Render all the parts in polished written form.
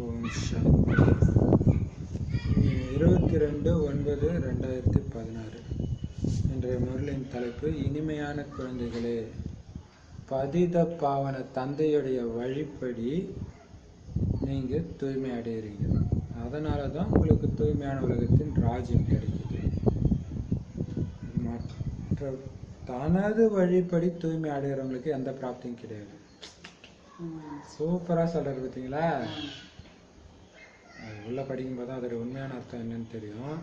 ஓம் சாந்தி. 22/9/2016 இன்றைய முரளின் தலைப்பு இனிமையான குழந்தைகளே, பதித பாவன தந்தையுடைய வழிப்படி நீங்கள் தூய்மை அடைகிறீங்க. அதனால தான் உங்களுக்கு தூய்மையான உலகத்தின் ராஜ்யம் கிடைக்குது. மற்ற தனது வழிப்படி தூய்மை அடைகிறவங்களுக்கு எந்த பிராப்தியும் கிடையாது. சூப்பராக சொல்கிறது பார்த்தீங்களா? அது உள்ளே படிக்கும்போது தான் அதோட உண்மையான அர்த்தம் என்னன்னு தெரியும்.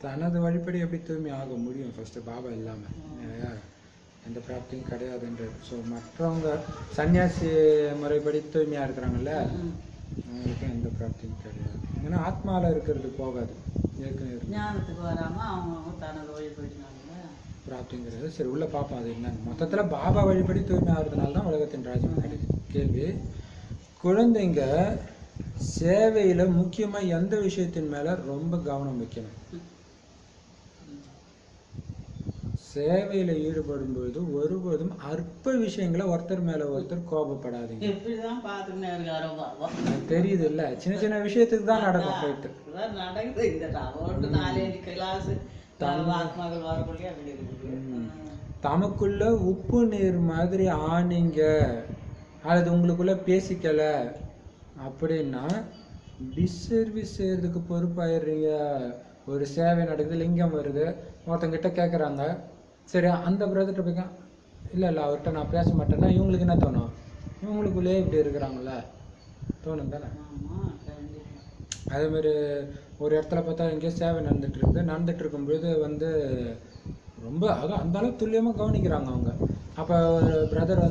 தனது வழிப்படி எப்படி தூய்மை ஆக முடியும்? ஃபஸ்ட்டு பாபா இல்லாமல் எந்த பிராப்தியும் கிடையாதுன்றது. ஸோ மற்றவங்க சன்னியாசி முறைப்படி தூய்மையாக இருக்கிறாங்கல்ல, அவங்களுக்கு எந்த பிராப்தியும் கிடையாது. ஏன்னா ஆத்மாவில் இருக்கிறது போகாது, ஏற்கனவே ஞானத்துக்கு வராமல் அவங்க தனது வழிபடினாங்க பிராப்திங்கிறது. சரி, உள்ள பார்ப்போம் அது என்னன்னு. மொத்தத்தில் பாபா வழிபடி தூய்மை ஆகிறதுனால தான் உலகத்தின் ராஜ்யம் கிடைக்குது. கேள்வி: குழந்தைங்க சேவையில் முக்கியமாக எந்த விஷயத்தின் மேலே ரொம்ப கவனம் வைக்கணும்? சேவையில் ஈடுபடும் பொழுது ஒருபோதும் அற்ப விஷயங்களை ஒருத்தர் மேலே ஒருத்தர் கோபப்படாதீங்க. தெரியுது இல்லை? சின்ன சின்ன விஷயத்துக்கு தான் நடக்கும் ஃபைட்டு. தமக்குள்ள உப்பு நீர் மாதிரி ஆனீங்க அல்லது உங்களுக்குள்ள பேசிக்கல அப்படின்னா டிஸ்சர்வீஸ் செய்யறதுக்கு பொறுப்பாயிடுறீங்க. ஒரு சேவை நடக்குது, லிங்கம் வருது, ஒருத்தங்கிட்ட கேட்குறாங்க, சரி அந்த பிரதர்கிட்ட போய் இல்லை அவர்கிட்ட நான் பேச மாட்டேன்னா இவங்களுக்கு என்ன தோணும்? இவங்களுக்குள்ளேயே இப்படி இருக்கிறாங்கள தோணும் தானே? அதேமாரி ஒரு இடத்துல பார்த்தா எங்கேயோ சேவை நடந்துட்டு இருக்கும்பொழுது ரொம்ப அதுவும் அந்த அளவுக்கு துல்லியமாக கவனிக்கிறாங்க அவங்க. அப்போ ஒரு பிரதர்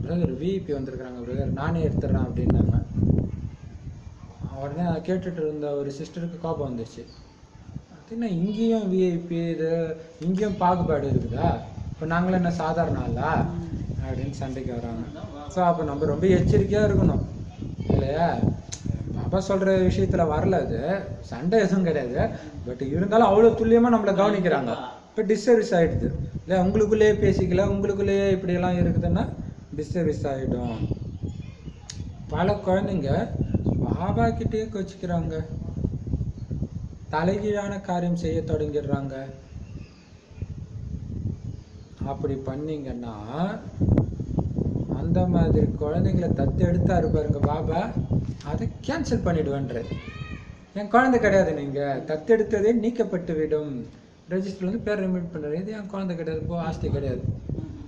பிரதர் விஐபி வந்திருக்கிறாங்க பிரதர், நானே எடுத்துடுறேன் அப்படின்னாங்க. உடனே கேட்டுட்டு இருந்த ஒரு சிஸ்டருக்கு கோபம் வந்துச்சு. அப்படின்னா இங்கேயும் விஐபி இது, இங்கேயும் பாகுபாடு இருக்குதா? இப்போ நாங்களும் என்ன சாதாரண ஆளா அப்படின்னு சண்டைக்கு வராங்க. ஸோ அப்போ நம்ம ரொம்ப எச்சரிக்கையாக இருக்கணும் இல்லையா? பாபா சொல்கிற விஷயத்தில் வரல, அது சண்டை எதுவும் கிடையாது. பட் இருந்தாலும் அவ்வளோ துல்லியமாக நம்மளை கவனிக்கிறாங்க. இப்போ டிஸ்சர்வீஸ் ஆகிடுது இல்லை? உங்களுக்குள்ளேயே பேசிக்கல, உங்களுக்குள்ளேயே இப்படியெல்லாம் இருக்குதுன்னா டிஸ்சர்வீஸ் ஆகிடும். பல குழந்தைங்க பாபா கிட்டேயே கோச்சிக்கிறாங்க, தலைகீழான காரியம் செய்ய தொடங்கிடுறாங்க. அப்படி பண்ணீங்கன்னா அந்த மாதிரி குழந்தைங்களை தத்து எடுத்தாரு பாருங்க பாபா, அதை கேன்சல் பண்ணிடுவேன்ற. என் குழந்தை கிடையாது, நீங்கள் தத்தெடுத்ததே நீக்கப்பட்டு விடும். ரெஜிஸ்டர்லேருந்து பேர் ரிமீட் பண்ணுறது, இது என் குழந்தை கிடையாது, போ ஆஸ்தி கிடையாது.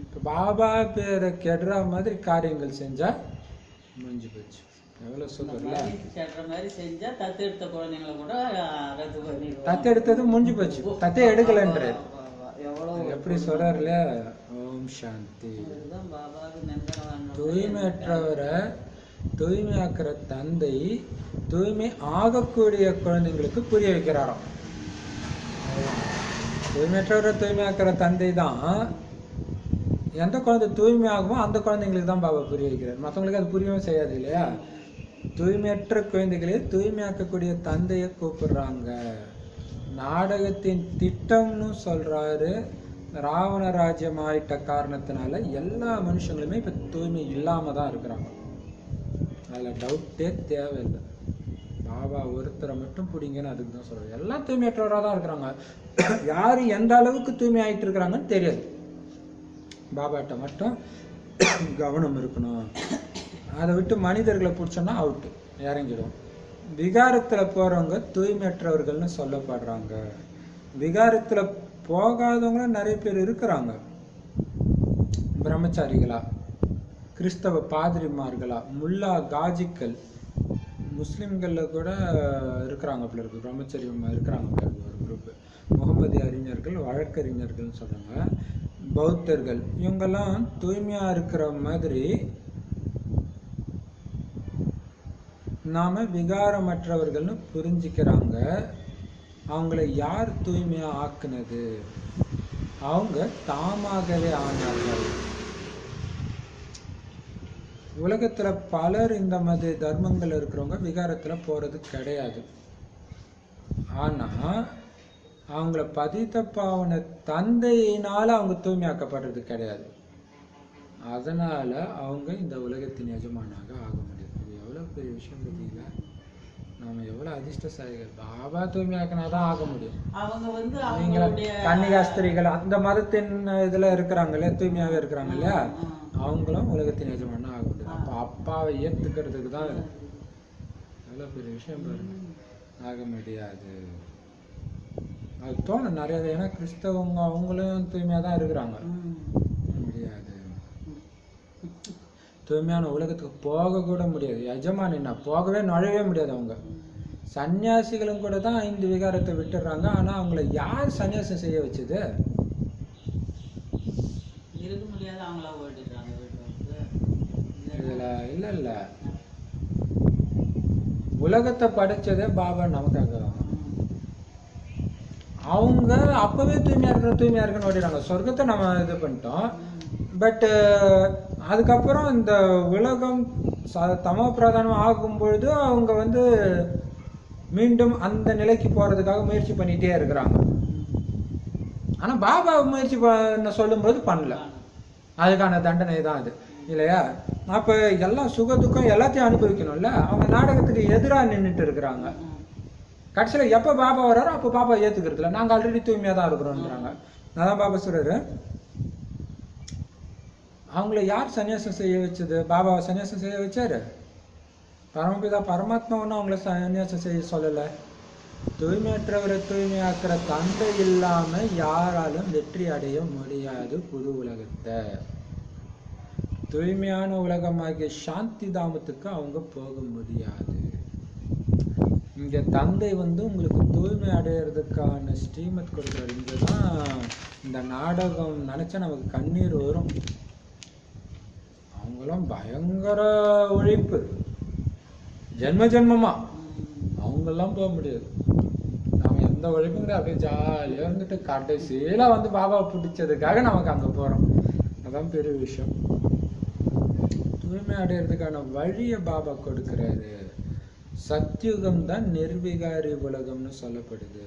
இப்போ பாபா பேரை கெடுற மாதிரி காரியங்கள் செஞ்சால் முடிஞ்சு போச்சு. எவ்வளோ சூப்பர்ல? தத்தெடுத்தது முடிஞ்சு போச்சு, தத்தை எடுக்கலன்ற எப்படி சொல்றாருல? ஓம் சாந்தி. தூய்மையற்றவரை தூய்மையாக்குற தந்தை தூய்மை ஆகக்கூடிய குழந்தைங்களுக்கு புரிய வைக்கிறாராம். தூய்மையற்றவரை தூய்மையாக்குற தந்தை தான் எந்த குழந்தை தூய்மையாகுமோ அந்த குழந்தைங்களுக்கு தான் பாபா புரிய வைக்கிறார். மற்றவங்களுக்கு அது புரியவும் செய்யாது இல்லையா? தூய்மையற்ற குழந்தைகளே தூய்மையாக்கக்கூடிய தந்தையை கூப்பிடுறாங்க. நாடகத்தின் திட்டம்னு சொல்றாரு. ராவண ராஜ்யம் ஆயிட்ட காரணத்தினால எல்லா மனுஷங்களுமே இப்போ தூய்மை இல்லாமல் தான் இருக்கிறாங்க. அதில் டவுட்டே தேவையில்லை. பாபா ஒருத்தரை மட்டும் பிடிங்கன்னு அதுக்கு தான் சொல்கிறார். எல்லாம் தூய்மையற்றவராக தான் இருக்கிறாங்க. யார் எந்த அளவுக்கு தூய்மை ஆகிட்டு இருக்கிறாங்கன்னு தெரியாது. பாபாட்ட மட்டும் கவனம் இருக்கணும். அதை விட்டு மனிதர்களை பிடிச்சோன்னா அவுட்டு, இறங்கிடும். விகாரத்தில் போகிறவங்க தூய்மையற்றவர்கள்னு சொல்லப்படுறாங்க. விகாரத்தில் போகாதவங்களும் நிறைய பேர் இருக்கிறாங்க. பிரம்மச்சாரிகளா, கிறிஸ்தவ பாதிரிமார்களா, முல்லா காஜிக்கள், முஸ்லீம்களில் கூட இருக்கிறாங்க. அப்படி இருக்கு பிரம்மச்சரியம் இருக்கிறாங்க ஒரு குரூப்பு. முகமது அறிஞர்கள், வழக்கறிஞர்கள்னு சொல்கிறாங்க. பௌத்தர்கள், இவங்கெல்லாம் தூய்மையாக இருக்கிற மாதிரி நாம் விகாரமற்றவர்கள்னு புரிஞ்சிக்கிறாங்க. அவங்கள யார் தூய்மையாக ஆக்குனது? அவங்க தாமாகவே ஆனார்கள். உலகத்தில் பலர் இந்த மாதிரி தர்மங்கள் இருக்கிறவங்க விகாரத்தில் போகிறது கிடையாது. ஆனால் அவங்கள பதித்த பாவன தந்தையினால் அவங்க தூய்மையாக்கப்படுறது கிடையாது. அதனால் அவங்க இந்த உலகத்தின் எஜமானாக ஆக முடியாது. இது எவ்வளோ பெரிய விஷயம் பார்த்தீங்களா? நம்ம எவ்வளவு அதிர்ஷ்டசாலிகள். பாபா தூய்மையாக்கினாதான் ஆக முடியும். அவங்க வந்து நீங்களா அவங்களுடைய கன்னிகாஸ்திரிகள் அந்த மதத்தின் இதுல இருக்கிறாங்களே, தூய்மையாவே இருக்கிறாங்க இல்லையா, அவங்களும் உலகத்தின் எஜமானா ஆக முடியும். அப்ப அப்பாவை ஏத்துக்கிறதுக்கு தான் எவ்வளவு பெரிய விஷயம் பாருங்க. ஆக முடியாது. அது தோணும் நிறைய. ஏன்னா கிறிஸ்தவங்க அவங்களும் தூய்மையா தான் இருக்கிறாங்க. முடியாது. தூய்மையான உலகத்துக்கு போக கூட முடியாது. எஜமானின்னா போகவே நுழையவே முடியாது. அவங்க சன்னியாசிகளும் கூட தான் 5 விகாரத்தை விட்டுடுறாங்க. ஆனா அவங்கள யார் சன்னியாசம் செய்ய வச்சது? இருக்க முடியாது, அவங்களா ஓடிடுறாங்க. இதுல இல்ல உலகத்தை படைச்சதே பாபா நமக்காக. அவங்க அப்பவே தூய்மையா இருக்குன்னு ஓடிடுறாங்க. சொர்க்கத்தை நம்ம இது பண்ணிட்டோம். பட் அதுக்கப்புறம் இந்த உலகம் தமோ பிரதானம் ஆகும் பொழுது அவங்க வந்து மீண்டும் அந்த நிலைக்கு போறதுக்காக முயற்சி பண்ணிட்டே இருக்கிறாங்க. ஆனா பாபா முயற்சி பண்ண சொல்லும்போது பண்ணல. அதுக்கான தண்டனை தான் அது இல்லையா? அப்ப எல்லாம் சுக துக்கம் எல்லாத்தையும் அனுபவிக்கணும்ல. அவங்க நாடகத்துக்கு எதிராக நின்றுட்டு இருக்கிறாங்க. கடைசியில எப்ப பாபா வர்றாரோ அப்ப பாபா ஏத்துக்கிறது இல்லை. நாங்க ஆல்ரெடி தூய்மையா தான் இருக்கிறோம்ன்றாங்க. அதான் பாபா சொல்றாரு, அவங்கள யார் சன்னியாசம் செய்ய வச்சது? பாபாவை சன்னியாசம் செய்ய வச்சாரு. பரமபிதா பரமாத்மா ஒன்றும் அவங்கள சன்னியாசம் செய்ய சொல்லல. தூய்மையற்றவரை தூய்மையாக்குற தந்தை இல்லாம யாராலும் வெற்றி அடைய முடியாது. புது உலகத்தை தூய்மையான உலகமாகிய சாந்தி தாமத்துக்கு அவங்க போக முடியாது. இங்க தந்தை வந்து உங்களுக்கு தூய்மை அடையிறதுக்கான ஸ்ரீமத் கொடுக்குறாரு. இங்கதான் இந்த நாடகம் நினைச்சா நமக்கு கண்ணீர் வரும். அவங்களும் பயங்கர உழைப்பு, ஜென்ம ஜென்மமா. அவங்கெல்லாம் போக முடியாது. நாம எந்த உழைப்புங்கிற அப்படியே ஜாலியா இருந்துட்டு கடைசியில வந்து பாபாவை பிடிச்சதுக்காக நமக்கு அங்க போறோம். அதான் பெரிய விஷயம். தூய்மை அடையிறதுக்கான வழியை பாபா கொடுக்கிறாரு. சத்யுகம் தான் நிர்விகாரி உலகம்னு சொல்லப்படுது.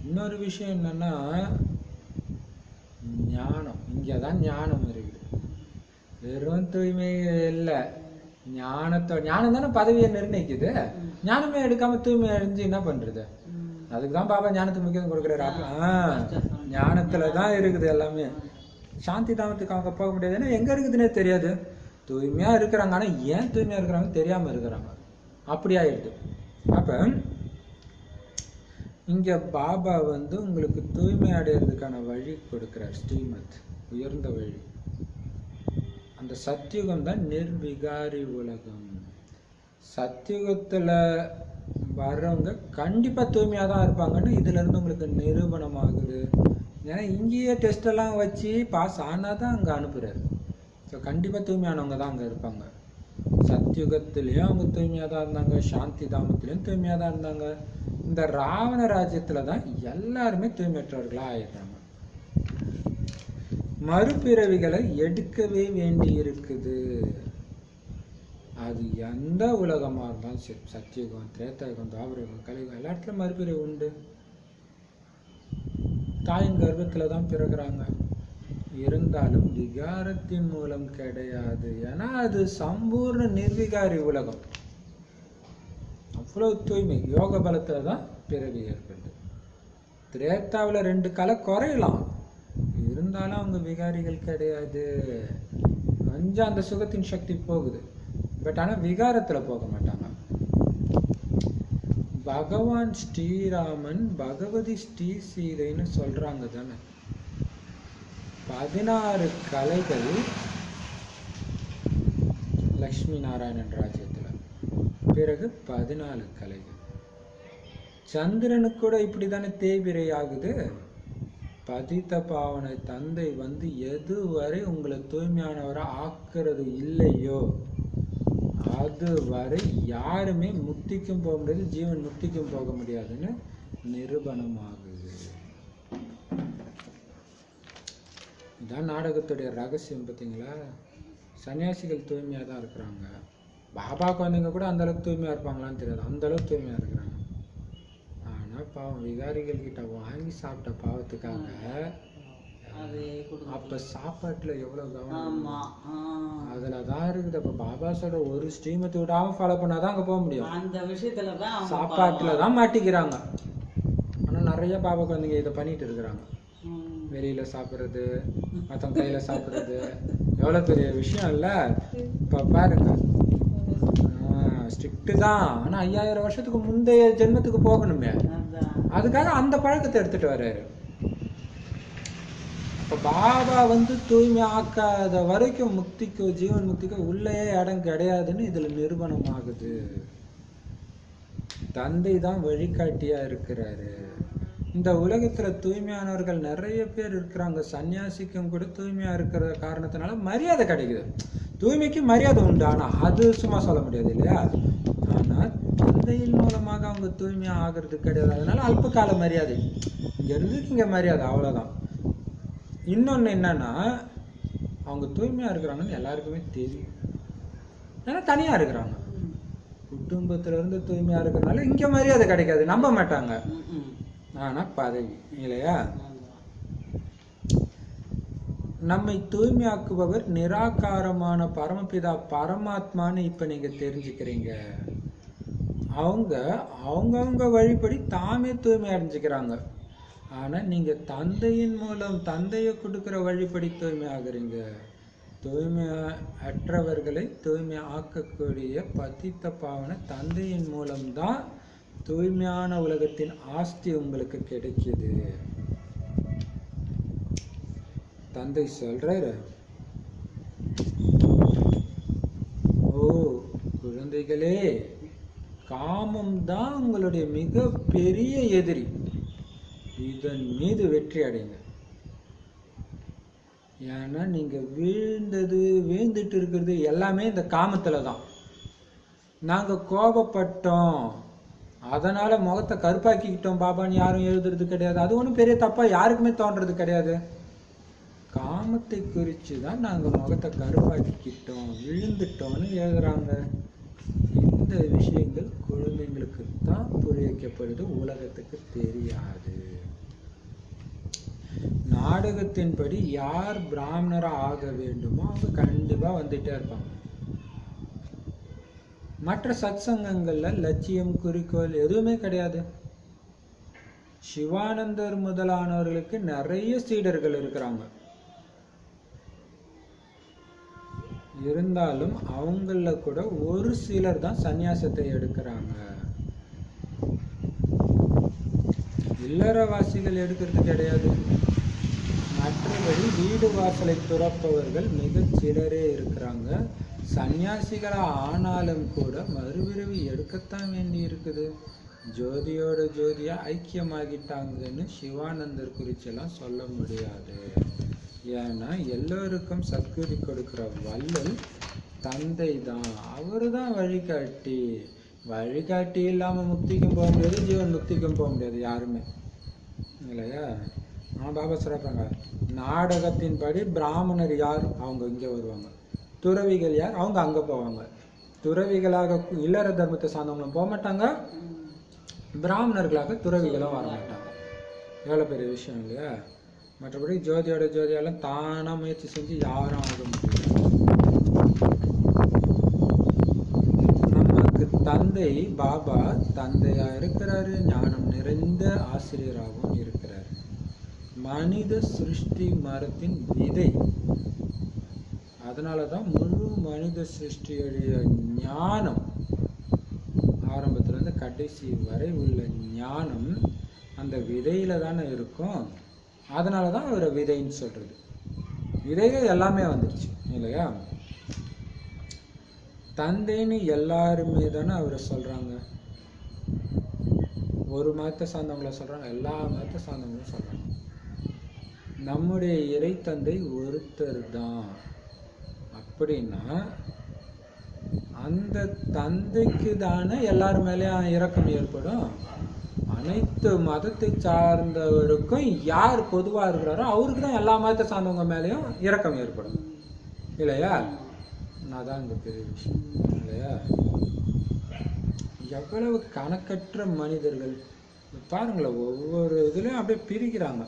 இன்னொரு விஷயம் என்னன்னா ஞானம். இங்கதான் ஞானம் இருக்குது. வெறும் தூய்மை இல்லை, ஞானம் தானே பதவியை நிர்ணயிக்குது. ஞானமே எடுக்காம தூய்மை அடைஞ்சு என்ன பண்றது? அதுக்குதான் பாபா ஞானத்துக்கு முக்கியம் கொடுக்குறாரு. ஞானத்துலதான் இருக்குது எல்லாமே. சாந்தி தாமத்துக்கு அவங்க போக முடியாது. ஏன்னா எங்க இருக்குதுன்னே தெரியாது. தூய்மையா இருக்கிறாங்க, ஆனா ஏன் தூய்மையா இருக்கிறாங்க தெரியாம இருக்கிறாங்க. அப்படி ஆயிடுது. அப்ப இங்க பாபா வந்து உங்களுக்கு தூய்மை அடையிறதுக்கான வழி கொடுக்கிறார். ஸ்ரீமத் உயர்ந்த வழி. அந்த சத்யுகம் தான் நிர்விகாரி உலகம். சத்யுகத்துல வர்றவங்க கண்டிப்பா தூய்மையா தான் இருப்பாங்கன்னு இதுல இருந்து உங்களுக்கு நிரூபணம் ஆகுது. ஏன்னா இங்கேயே டெஸ்ட் எல்லாம் வச்சு பாஸ் ஆனாதான் அங்க அனுப்புறாரு. ஸோ கண்டிப்பா தூய்மையானவங்க தான் அங்க இருப்பாங்க. சத்யுகத்திலயும் அவங்க தூய்மையா தான் இருந்தாங்க, சாந்தி தாமத்திலயும் தூய்மையா தான் இருந்தாங்க. இந்த ராவண ராஜ்யத்துலதான் எல்லாருமே தூய்மையற்றவர்களா ஆயிடுறாங்க. மறுபிறவிகளை எடுக்கவே வேண்டி இருக்குது. அது எந்த உலகமா இருந்தாலும் சரி, சத்தியுகம், திரேதாயுகம், தாவரயுகம், கலியுகம், எல்லா இடத்துலயும் மறுபிறவி உண்டு. தாயின் கர்ப்பத்துலதான் பிறகுறாங்க. இருந்தாலும் விகாரத்தின் மூலம் கிடையாது. ஏன்னா அது சம்பூர்ண நிர்விகாரி உலகம். அவ்வளவு தூய்மை யோக பலத்துலதான் பிறவி ஏற்படுது. திரேதாவில 2 கலை குறையலாம், இருந்தாலும் அவங்க விகாரிகள் கிடையாது. கொஞ்சம் அந்த சுகத்தின் சக்தி போகுது, பட் ஆனா விகாரத்துல போக மாட்டாங்க. பகவான் ஸ்ரீராமன் பகவதி ஸ்ரீ சீதைன்னு சொல்றாங்க தானே. 16 கலைகள் லக்ஷ்மி நாராயணன் ராஜ்யத்துல, பிறகு 14 கலைகள். சந்திரனுக்கு கூட இப்படித்தானே தேய்பிரை ஆகுது. பதித்த பாவனை தந்தை வந்து எதுவரை உங்களை தூய்மையானவரை ஆக்குறது இல்லையோ அதுவரை யாருமே முக்திக்கும் போக முடியாது, ஜீவன் முக்திக்கும் போக முடியாதுன்னு நிரூபணம் ஆகுது. இதான் நாடகத்துடைய ரகசியம். பார்த்தீங்களா? சன்னியாசிகள் தூய்மையா தான் இருக்கிறாங்க. பாபா குழந்தைங்க கூட அந்த அளவுக்கு தூய்மையா இருப்பாங்களான்னு தெரியாது, அந்த அளவுக்கு தூய்மையா இருக்கிறாங்க. ஆனா பாவம் விகாரிகள் கிட்ட வாங்கி சாப்பிட்ட பாவத்துக்காக அது கொடுக்கணும். அப்ப சாப்பாட்டுல எவ்வளவு கவனம் ஆமா. அதுலதான் இருக்குது. அப்ப பாபா சொல்ற ஒரு ஸ்ரீமத்தை விடாம ஃபாலோ பண்ணாதான் அங்க போக முடியும். அந்த விஷயத்துல தான் அவங்க சாப்பாட்டுல தான் மாட்டிக்கிறாங்க. ஆனா நிறைய பாபா குழந்தைங்க இதை பண்ணிட்டு இருக்கிறாங்க. வெளியில சாப்பிடுறது, மத்தவங்க கையில சாப்பிடுறது எவ்வளவு பெரிய விஷயம் இல்ல. இப்ப பாருங்க, ஸ்ட்ரிக்ட் தான். ஆனா 5000 வருஷத்துக்கு முந்தைய ஜென்மத்துக்கு போகணுமே, அதான். அதுக்காக அந்த பழக்கத்தை எடுத்துட்டு வர்றாரு. அப்ப பாபா தூய்மை ஆக்காத வரைக்கும் முக்திக்கோ ஜீவன் முக்திக்கோ உள்ளேயே இடம் கிடையாதுன்னு இதுல நிரூபணம் ஆகுது. தந்தை தான் வழிகாட்டியா இருக்கிறாரு. இந்த உலகத்துல தூய்மையானவர்கள் நிறைய பேர் இருக்கிறாங்க. சன்னியாசிக்கும் கூட தூய்மையா இருக்கிற காரணத்தினால மரியாதை கிடைக்குது. தூய்மைக்கு மரியாதை உண்டு, ஆனா அது சும்மா சொல்ல முடியாது இல்லையா? ஆனா தந்தையின் மூலமாக அவங்க தூய்மையா ஆகிறது கிடையாது. அதனால அல்ப கால மரியாதை, இங்க இருந்து இங்க மரியாதை, அவ்வளவுதான். இன்னொன்னு என்னன்னா, அவங்க தூய்மையா இருக்கிறாங்கன்னு எல்லாருக்குமே தெரியும். ஏன்னா தனியா இருக்கிறாங்க. குடும்பத்துல இருந்து தூய்மையா இருக்கிறதுனால இங்க மரியாதை கிடைக்காது, நம்ப மாட்டாங்க. ஆனா பதவி இல்லையா? நம்மை தூய்மையாக்குபவர் நிராகாரமான பரமபிதா பரமாத்மான்னு இப்ப நீங்க தெரிஞ்சுக்கிறீங்க. அவங்கவுங்க வழிபடி தாமே தூய்மை அடைஞ்சுக்கிறாங்க. ஆனா நீங்க தந்தையின் மூலம் தந்தையை கொடுக்கிற வழிபடி தூய்மை ஆகுறீங்க. தூய்மை அற்றவர்களை தூய்மை ஆக்கக்கூடிய பதித்த பாவன தந்தையின் மூலம்தான் தூய்மையான உலகத்தின் ஆஸ்தி உங்களுக்கு கிடைக்குது. தந்தை சொல்றாரு, ஓ குழந்தைகளே, காமம் தான் உங்களுடைய மிக பெரிய எதிரி. இதன் மீது வெற்றி அடைங்க. ஏன்னா நீங்க வீழ்ந்துட்டு இருக்கிறது எல்லாமே இந்த காமத்துல தான். நாங்க கோபப்பட்டோம், அதனால முகத்தை கருப்பாக்கிக்கிட்டோம் பாபான்னு யாரும் எழுதுறது கிடையாது. அது ஒன்றும் பெரிய தப்பா யாருக்குமே தோன்றது கிடையாது. காமத்தை குறித்து தான் நாங்கள் முகத்தை கருப்பாக்கிக்கிட்டோம், விழுந்துட்டோம்னு எழுதுறாங்க. இந்த விஷயங்கள் குழந்தைங்களுக்கு தான் புரிய வைக்கப்படுது, உலகத்துக்கு தெரியாது. நாடகத்தின்படி யார் பிராமணரா ஆக வேண்டுமோ அவங்க கண்டிப்பா வந்துட்டே இருப்பாங்க. மற்ற சத்சங்கங்கள்ல லட்சியம் குறிக்கோள் எதுவுமே கிடையாது. சிவானந்தர் முதலானவர்களுக்கு நிறைய சீடர்கள் இருக்கிறாங்க. இருந்தாலும் அவங்கள கூட ஒரு சிலர் தான் சந்நியாசத்தை எடுக்கிறாங்க. இல்லறவாசிகள் எடுக்கிறது கிடையாது. மற்றபடி வீடு வாசலை துறப்பவர்கள் மிக சிலரே இருக்கிறாங்க. சன்னியாசிகளா ஆனாலும் கூட மறுபிறவி எடுக்கத்தான் வேண்டி இருக்குது. ஜோதியோட ஜோதியா ஐக்கியமாகிட்டாங்கன்னு சிவானந்தர் குறிச்செல்லாம் சொல்ல முடியாது. ஏன்னா எல்லோருக்கும் சத்குரு கொடுக்கிற வள்ளல் தந்தை தான். அவரு தான் வழிகாட்டி. வழிகாட்டி இல்லாம முக்திக்கும் போக முடியாது, ஜீவன் முக்திக்கும் போக முடியாது யாருமே இல்லையா? பாபா சொல்றாங்க, நாடகத்தின்படி பிராமணர் யார் அவங்க இங்க வருவாங்க, துறவிகள் யார் அவங்க அங்க போவாங்க. துறவிகளாக இல்லற தர்மத்தை சார்ந்தவங்களும் போக மாட்டாங்க, பிராமணர்களாக துறவிகளும் வர மாட்டாங்க. எவ்வளவு பெரிய விஷயம் இல்லையா? மற்றபடி ஜோதியோட ஜோதியாலும் தானா முயற்சி செஞ்சு யாரும் ஆக முடியாது. நமக்கு தந்தை பாபா தந்தையா இருக்கிறாரு, ஞானம் நிறைந்த ஆசிரியராகவும் இருக்கிறாரு. மனித சிருஷ்டி மரத்தின் விதை. அதனாலதான் முழு மனித சிருஷ்டியுடைய ஞானம் ஆரம்பத்துல இருந்து கடைசி வரை உள்ள ஞானம் அந்த விதையில தானே இருக்கும். அதனாலதான் அவரை விதைன்னு சொல்றது. விதைகள் எல்லாமே வந்துருச்சு இல்லையா? தந்தைன்னு எல்லாருமே தானே அவரை சொல்றாங்க. ஒரு மதத்தை சார்ந்தவங்கள சொல்றாங்க, எல்லா மதத்தை சார்ந்தவங்களும் சொல்றாங்க. நம்முடைய இறை தந்தை ஒருத்தர் தான். அப்படின்னா அந்த தந்தைக்கு தானே எல்லாரும் மேலேயும் இரக்கம் ஏற்படும். அனைத்து மதத்தை சார்ந்தவருக்கும் யார் பொதுவா இருக்கிறாரோ அவருக்கு தான் எல்லா மதத்தை சார்ந்தவங்க மேலேயும் இரக்கம் ஏற்படும் இல்லையா? அதான் இந்த பெரிய விஷயம் இல்லையா? எவ்வளவு கணக்கற்ற மனிதர்கள் பாருங்களேன், ஒவ்வொரு இதுலயும் அப்படியே பிரிக்கிறாங்க.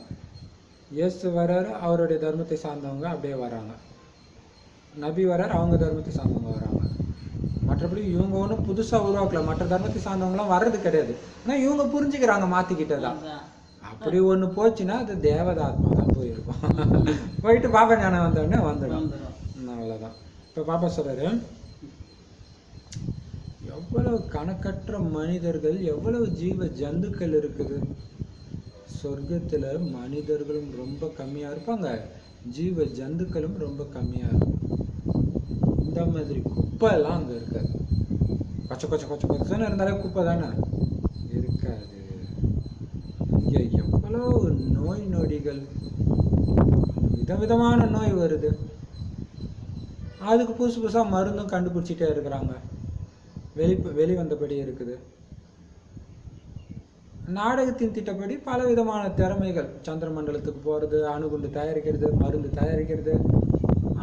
இயேசு வர்றாரு, அவருடைய தர்மத்தை சார்ந்தவங்க அப்படியே வராங்க. நபி வர்றாரு, அவங்க தர்மத்தை சார்ந்தவங்க வராங்க. மற்றபடி இவங்க ஒன்றும் புதுசாக உருவாக்கல. மற்ற தர்மத்தை சார்ந்தவங்களாம் வர்றது கிடையாது. ஆனால் இவங்க புரிஞ்சுக்கிறாங்க மாற்றிக்கிட்டதான். அப்படி ஒன்று போச்சுன்னா அது தேவதாத்மா தான் போயிருக்கும். போயிட்டு பாபா ஞானம் வந்தோடனே வந்துடும். அவ்வளோதான். இப்போ பாப்பா சொல்கிறாரு, எவ்வளவு கணக்கற்ற மனிதர்கள், எவ்வளவு ஜீவ ஜந்துக்கள் இருக்குது. சொர்க்கத்தில் மனிதர்களும் ரொம்ப கம்மியாக இருப்பாங்க, ஜீவ ஜந்துக்களும் ரொம்ப கம்மியாக இருக்கும். இந்த மாதிரி குப்பை எல்லாம் அங்கே இருக்காது. கொச்ச கொச்ச கொச்ச கொச்சன்னு இருந்தாலே குப்பை தானே, இருக்காது. இங்கே எவ்வளோ நோய் நொடிகள், விதவிதமான நோய் வருது. அதுக்கு புதுசு புதுசாக மருந்தும் கண்டுபிடிச்சிட்டே இருக்கிறாங்க. வெளிவந்தபடி இருக்குது. நாடகத்தின் திட்டப்படி பல விதமான திறமைகள், சந்திர மண்டலத்துக்கு போகிறது, அணுகுண்டு தயாரிக்கிறது, மருந்து தயாரிக்கிறது,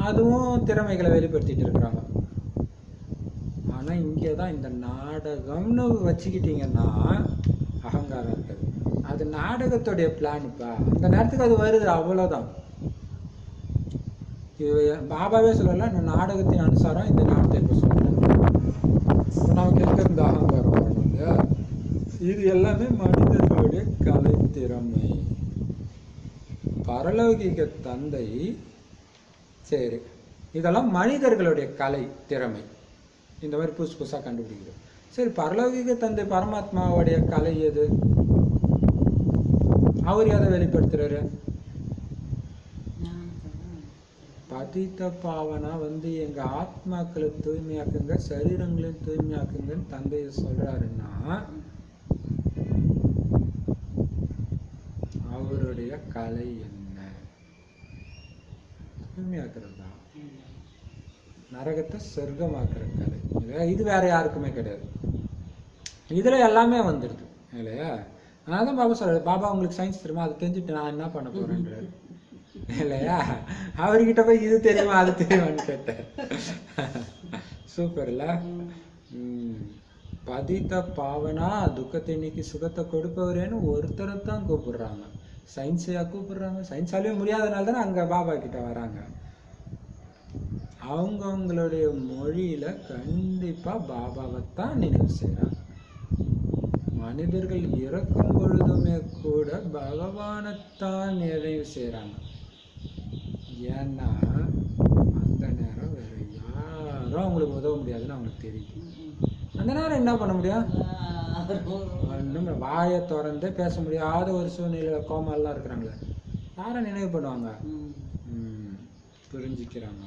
அதுவும் திறமைகளை வெளிப்படுத்திட்டு இருக்கிறாங்க. ஆனால் இங்கே தான் இந்த நாடகம்னு வச்சுக்கிட்டிங்கன்னா அகங்காரம் இருக்குது. அது நாடகத்துடைய பிளானுப்பா, அந்த நேரத்துக்கு அது வருது, அவ்வளோதான். பாபாவே சொல்லலை, நான் நாடகத்தின் அனுசாரம் இந்த நாட்டை இப்போ சொல்கிறேன். இப்போ நமக்கு இருக்கிற இந்த அகங்காரம் வரணும் இல்லையா, இது எல்லாமே மனிதர்களுடைய கலை திறமை. பரலௌகிக தந்தை, சரி, இதெல்லாம் மனிதர்களுடைய கலை திறமை. இந்த மாதிரி புதுசு புதுசாக கண்டுபிடிக்கிறோம். சரி, பரலௌகிக தந்தை பரமாத்மாவுடைய கலை எது? அவர் எதை வெளிப்படுத்துறாரு? பதித்த பாவனா எங்க ஆத்மாக்களை தூய்மையாக்குங்க, சரீரங்களையும் தூய்மையாக்குங்கன்னு தந்தைய சொல்றாருன்னா அவருடைய கலை என்ன? தூய்மையாக்குறது தான். நரகத்தை சொர்க்கமாக்குற கலை இல்லையா? இது வேற யாருக்குமே கிடையாது. இதுல எல்லாமே வந்துடுது இல்லையா? அதனால பாபா சொல்றாரு, பாபா உங்களுக்கு சயின்ஸ் தெரியுமா, அது தெரிஞ்சுட்டு நான் என்ன பண்ண போறேன்றாரு இல்லையா? அவர்கிட்ட போய் இது தெரியுமா அது தெரியுமான்னு கேட்டேன். சூப்பர்ல. பதித்த பாவனா துக்கத்தை நீக்கி சுகத்தை கொடுப்பவரேன்னு ஒருத்தரை தான் கூப்பிடுறாங்க. சயின்ஸையா கூப்பிடுறாங்க? சயின்ஸாலேயும் முடியாதனால தானே அங்க பாபா கிட்ட வராங்க. அவங்களுடைய மொழியில கண்டிப்பா பாபாவை தான் நினைவு செய்யறாங்க. மனிதர்கள் இறக்கும் பொழுதுமே கூட பகவானைத்தான் நினைவு செய்யறாங்க. ஏன்னா அந்த நேரம் வேற யாரும் அவங்களுக்கு உதவ முடியாதுன்னு அவங்களுக்கு தெரியும். அந்த நேரம் என்ன பண்ண முடியும்? ஒன்றும் வாயை திறந்தே பேச முடியாத ஒரு சூழ்நிலையில கோமாலாம் இருக்கிறாங்களே, யாரை நினைவு பண்ணுவாங்க? புரிஞ்சுக்கிறாங்க.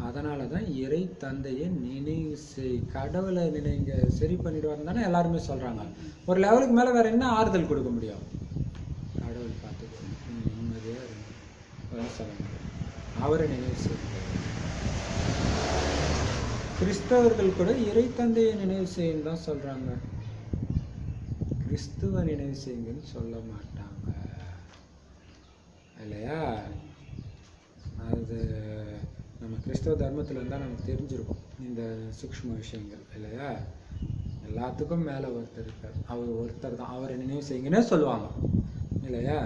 அதனால தான் இறை தந்தையை நினைவு செய், கடவுளை நினைங்க சரி பண்ணிடுவாருன்னு தானே எல்லாருமே சொல்றாங்க. ஒரு லெவலுக்கு மேலே வேற என்ன ஆறுதல் கொடுக்க முடியும்? கடவுள் பார்த்துக்கணும், நிம்மதியாக சொல்லுங்க, அவரை நினைவு செய்யுங்க. கிறிஸ்தவர்கள் கூட இறை தந்தையை நினைவு செய்யுன்னு தான் சொல்றாங்க. கிறிஸ்துவ நினைவு செய்யுங்கன்னு சொல்ல மாட்டாங்க இல்லையா? அது நம்ம கிறிஸ்தவ தர்மத்தில் இருந்தால் நமக்கு தெரிஞ்சிருக்கும் இந்த சூக்ஷ்ம விஷயங்கள் இல்லையா? எல்லாத்துக்கும் மேலே ஒருத்தர் இருக்கார், அவர் ஒருத்தர் தான், அவரை நினைவு செய்யுங்கன்னே சொல்லுவாங்க இல்லையா?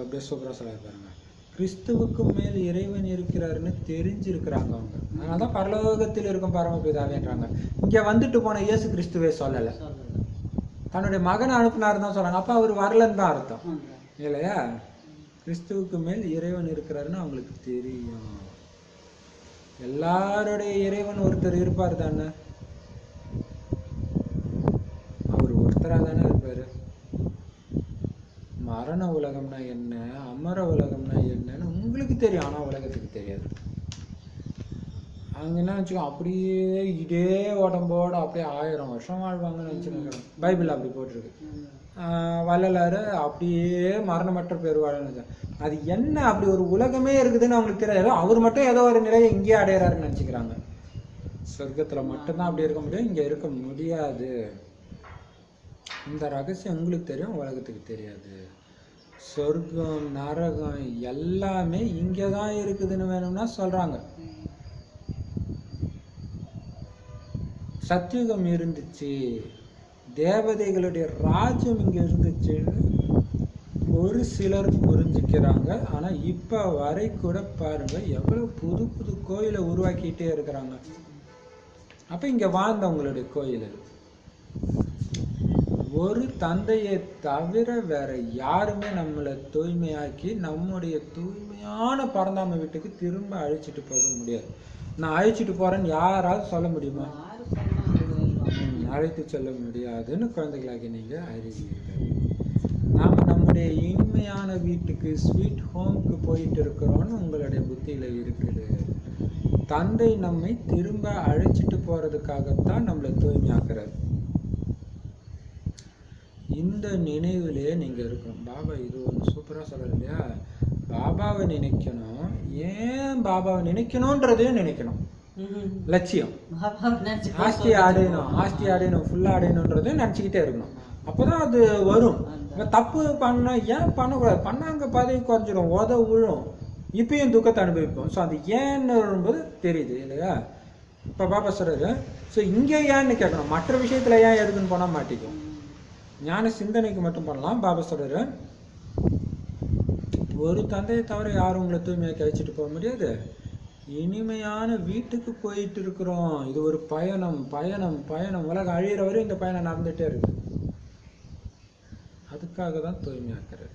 அப்படியே சூப்பராக சொல்ல பாருங்க. கிறிஸ்துவுக்கு மேல் இறைவன் இருக்கிறாருன்னு தெரிஞ்சிருக்கிறாங்க அவங்க. அதனால தான் பரலோகத்தில் இருக்கும் பரமபிதாவேன்றாங்க. இங்கே வந்துட்டு போன இயேசு கிறிஸ்துவே சொல்லலை, தன்னுடைய மகனை அனுப்பினாருன்னு தான் சொல்கிறாங்க. அப்போ அவர் வரலன்னு தான் அர்த்தம் இல்லையா? கிறிஸ்துவுக்கு மேல் இறைவன் இருக்கிறாருன்னு அவங்களுக்கு தெரியும். எல்லாருடைய இறைவன் ஒருத்தர் இருப்பார் தானே, அவர் ஒருத்தராக தானே இருப்பார். மரண உலகம்னா என்ன, அமர உலகம்னா என்னன்னு உங்களுக்கு தெரியும், ஆனால் உலகத்துக்கு தெரியாது. அவங்க என்ன நினச்சிக்கோ, அப்படியே இதே உடம்போட அப்படியே 1000 வருஷம் வாழ்வாங்கன்னு நினச்சிருக்கிறோம். பைபிள் அப்படி போட்டிருக்கு. வள்ளலார் அப்படியே மரணமற்ற பெருவாழ்னு. அது என்ன, அப்படி ஒரு உலகமே இருக்குதுன்னு அவங்களுக்கு தெரியாது. அவர் மட்டும் ஏதோ ஒரு நிலையை இங்கேயே அடையிறாருன்னு நினச்சிக்கிறாங்க. சொர்க்கத்தில் மட்டும்தான் அப்படி இருக்க முடியும், இங்கே இருக்க முடியாது. இந்த ரகசியம் உங்களுக்கு தெரியும், உலகத்துக்கு தெரியாது. சொர்க்கம் நரகம் எல்லாமே இங்கே தான் இருக்குதுன்னு வேணும்னா சொல்கிறாங்க. சத்தியுகம் இருந்துச்சு, தேவதைகளுடைய ராஜ்யம் இங்க இருந்துச்சுன்னு ஒரு சிலர் புரிஞ்சுக்கிறாங்க. ஆனா இப்ப வரை கூட பாருங்க எவ்வளவு புது புது கோயிலை உருவாக்கிட்டே இருக்கிறாங்க. அப்ப இங்க வாழ்ந்தவங்களுடைய கோயில் அது. ஒரு தந்தையை தவிர வேற யாருமே நம்மளை தூய்மையாக்கி நம்முடைய தூய்மையான பரந்தாம வீட்டுக்கு திரும்ப அழைச்சிட்டு போக முடியாது. நான் அழைச்சிட்டு போறேன்னு யாராவது சொல்ல முடியுமா? யாரு சொன்னா அது வருவாங்க? அழைத்து செல்ல முடியாதுன்னு குழந்தைகளாகி நீங்க அறிவீர்கள். நாம நம்முடைய இனிமையான வீட்டுக்கு ஸ்வீட் ஹோம்க்கு போயிட்டு இருக்கிறோம்னு உங்களுடைய புத்தியில இருக்குது. தந்தை நம்மை திரும்ப அழைச்சிட்டு போறதுக்காகத்தான் நம்மளை தூய்மையாக்குறாரு. இந்த நினைவிலே நீங்க இருக்கணும். பாபா இது ஒன்று சூப்பரா சொல்றாரு இல்லையா? பாபாவை நினைக்கணும். ஏன் பாபாவை நினைக்கணும்ன்றதையும் நினைக்கணும். லட்சியம் பாபாவை நினைச்சு ஆஸ்தி அடையணும் ஃபுல்லா அடையணுன்றதையும் நினச்சிக்கிட்டே இருக்கணும். அப்போதான் அது வரும். தப்பு பண்ண ஏன் பண்ணக்கூடாது? பண்ணாங்க பதவி குறைஞ்சிடும், விழும், இப்பயும் துக்கத்தை அனுபவிப்போம். ஸோ அது ஏன்னு வரும்போது தெரியுது இல்லையா? இப்போ பாபா சொல்றாரு, ஸோ இங்கே ஏன்னு கேட்கணும், மற்ற விஷயத்துல ஏன் எதுக்குன்னு போனால் மாட்டிக்கும். ஞான சிந்தனைக்கு மட்டும் பண்ணலாம். பாபா சொல்றாரு, ஒரு தந்தையை தவிர யாரும் உங்களை தூய்மையாக்கி அழைச்சிட்டு போக முடியாது. இனிமையான வீட்டுக்கு போயிட்டு இருக்கிறோம். இது ஒரு பயணம் பயணம் பயணம். உலகம் அழியிற வரை இந்த பயணம் நடந்துட்டே இருக்கு. அதுக்காக தான் தூய்மையாக்குறாரு.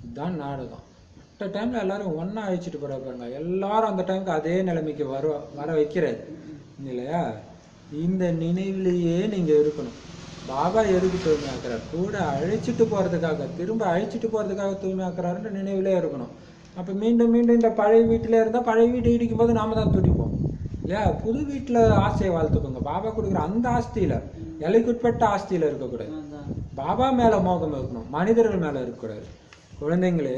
இதுதான் நாடகம். மற்ற டைம்ல எல்லாரும் ஒன்னா அழைச்சிட்டு போற பாருங்க, எல்லாரும் அந்த டைமுக்கு அதே நிலைமைக்கு வர வைக்கிறாரு இல்லையா? இந்த நினைவிலேயே நீங்க இருக்கணும். பாபா எதுக்கு தூய்மையாக்குறாரு? கூட அழைச்சிட்டு போறதுக்காக, திரும்ப அழைச்சிட்டு போறதுக்காக தூய்மையாக்குறாருன்ற நினைவிலே இருக்கணும். அப்ப மீண்டும் மீண்டும் இந்த பழைய வீட்டுல இருந்தா பழைய வீடு இடிக்கும் போது நாம தான் துடிப்போம் இல்லையா? புது வீட்டுல ஆசையை வளர்த்துக்கோங்க. பாபா கொடுக்குற அந்த ஆஸ்தியில, எல்லைக்குட்பட்ட ஆஸ்தியில இருக்கக்கூடாது. பாபா மேல மோகம் இருக்கணும், மனிதர்கள் மேல இருக்கக்கூடாது. குழந்தைங்களே,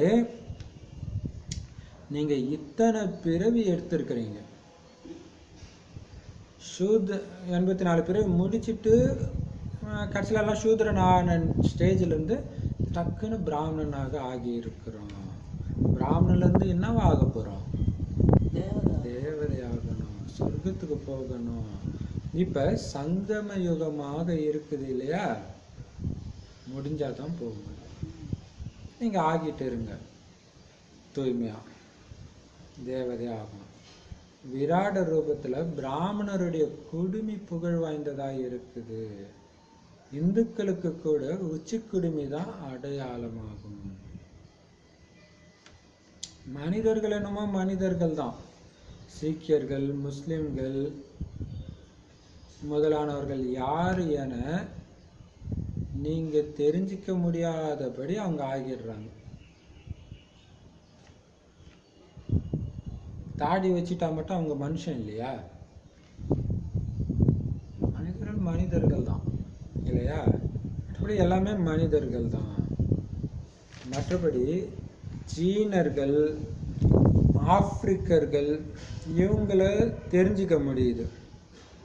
நீங்க இத்தனை பிறவி எடுத்திருக்கிறீங்க. 84 பிறவி முடிச்சுட்டு கடைசியில எல்லாம் சூத்திரனான ஸ்டேஜ்ல இருந்து டக்குன்னு பிராமணனாக ஆகி இருக்கிறோம். பிராமணன்ல இருந்து என்னவா ஆக போறோம்? தேவதை ஆகணும், சொர்க்கத்துக்கு போகணும். இப்ப சங்கம யுகமாக இருக்குது இல்லையா? முடிஞ்சாதான் போக முடியும். நீங்க ஆகிட்டு இருங்க, தூய்மையா தேவதை ஆகணும். விராட ரூபத்துல பிராமணருடைய குடுமி புகழ் வாய்ந்ததா இருக்குது. இந்துக்களுக்கு கூட உச்சி குடுமி தான் அடையாளமாகும். மனிதர்கள் என்னமோ மனிதர்கள் தான். சீக்கியர்கள், முஸ்லிம்கள் முதலானவர்கள் யாரு என நீங்க தெரிஞ்சிக்க முடியாதபடி அவங்க ஆகிடுறாங்க. தாடி வச்சுட்டா மட்டும் அவங்க மனுஷன் இல்லையா? மனிதர்கள் தான் இல்லையா? மற்றபடி எல்லாமே மனிதர்கள் தான். மற்றபடி சீனர்கள், ஆப்பிரிக்கர்கள் இவங்கள தெரிஞ்சுக்க முடியுது.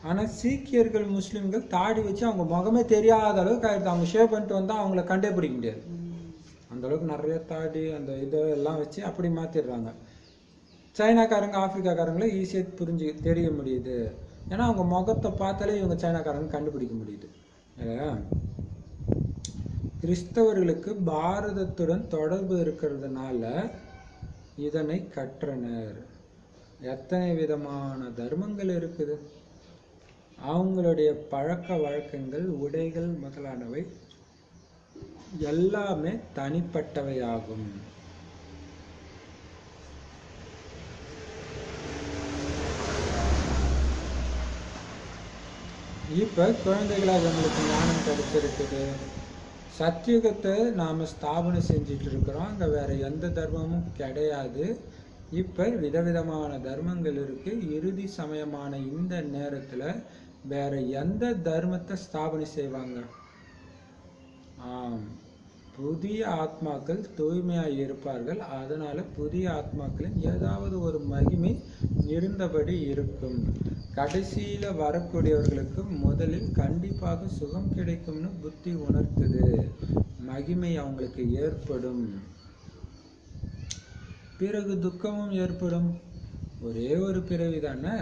ஆனால் சீக்கியர்கள், முஸ்லீம்கள் தாடி வச்சு அவங்க முகமே தெரியாத அளவுக்கு ஆயிடுது. அவங்க ஷேவ் பண்ணிட்டு வந்தால் அவங்கள கண்டே பிடிக்க முடியாது. அந்த அளவுக்கு நிறைய தாடி அந்த இதெல்லாம் வச்சு அப்படி மாற்றிடுறாங்க. சைனாக்காரங்க, ஆப்பிரிக்காக்காரங்கள ஈஸியாக தெரிய முடியுது. ஏன்னா அவங்க முகத்தை பார்த்தாலே இவங்க சைனாக்காரங்க கண்டுபிடிக்க முடியுது இல்லையா? கிறிஸ்தவர்களுக்கு பாரதத்துடன் தொடர்பு இருக்கிறதுனால இதனை கற்றனர். எத்தனை விதமான தர்மங்கள் இருக்குது. அவங்களுடைய பழக்க வழக்கங்கள், உடைகள் முதலானவை எல்லாமே தனிப்பட்டவையாகும். இப்ப குழந்தைகளாக நம்மளுக்கு ஞானம் கிடைச்சிருக்குது. சத்தியுகத்தை நாம ஸ்தாபனை செஞ்சிட்டு இருக்கிறோம். அங்க வேற எந்த தர்மமும் கிடையாது. இப்ப விதவிதமான தர்மங்கள் இருக்கு. இறுதி சமயமான இந்த நேரத்துல வேற எந்த தர்மத்தை ஸ்தாபனை செய்வாங்க? புதிய ஆத்மாக்கள் தூய்மையாய் இருப்பார்கள். அதனால புதிய ஆத்மாக்களின் ஏதாவது ஒரு மகிமை இருந்தபடி இருக்கும். கடைசியில வரக்கூடியவர்களுக்கு முதலில் கண்டிப்பாக சுகம் கிடைக்கும்னு புத்தி உணர்த்துது. மகிமை அவங்களுக்கு ஏற்படும், பிறகு துக்கமும் ஏற்படும். ஒரே ஒரு பிறவி தானே,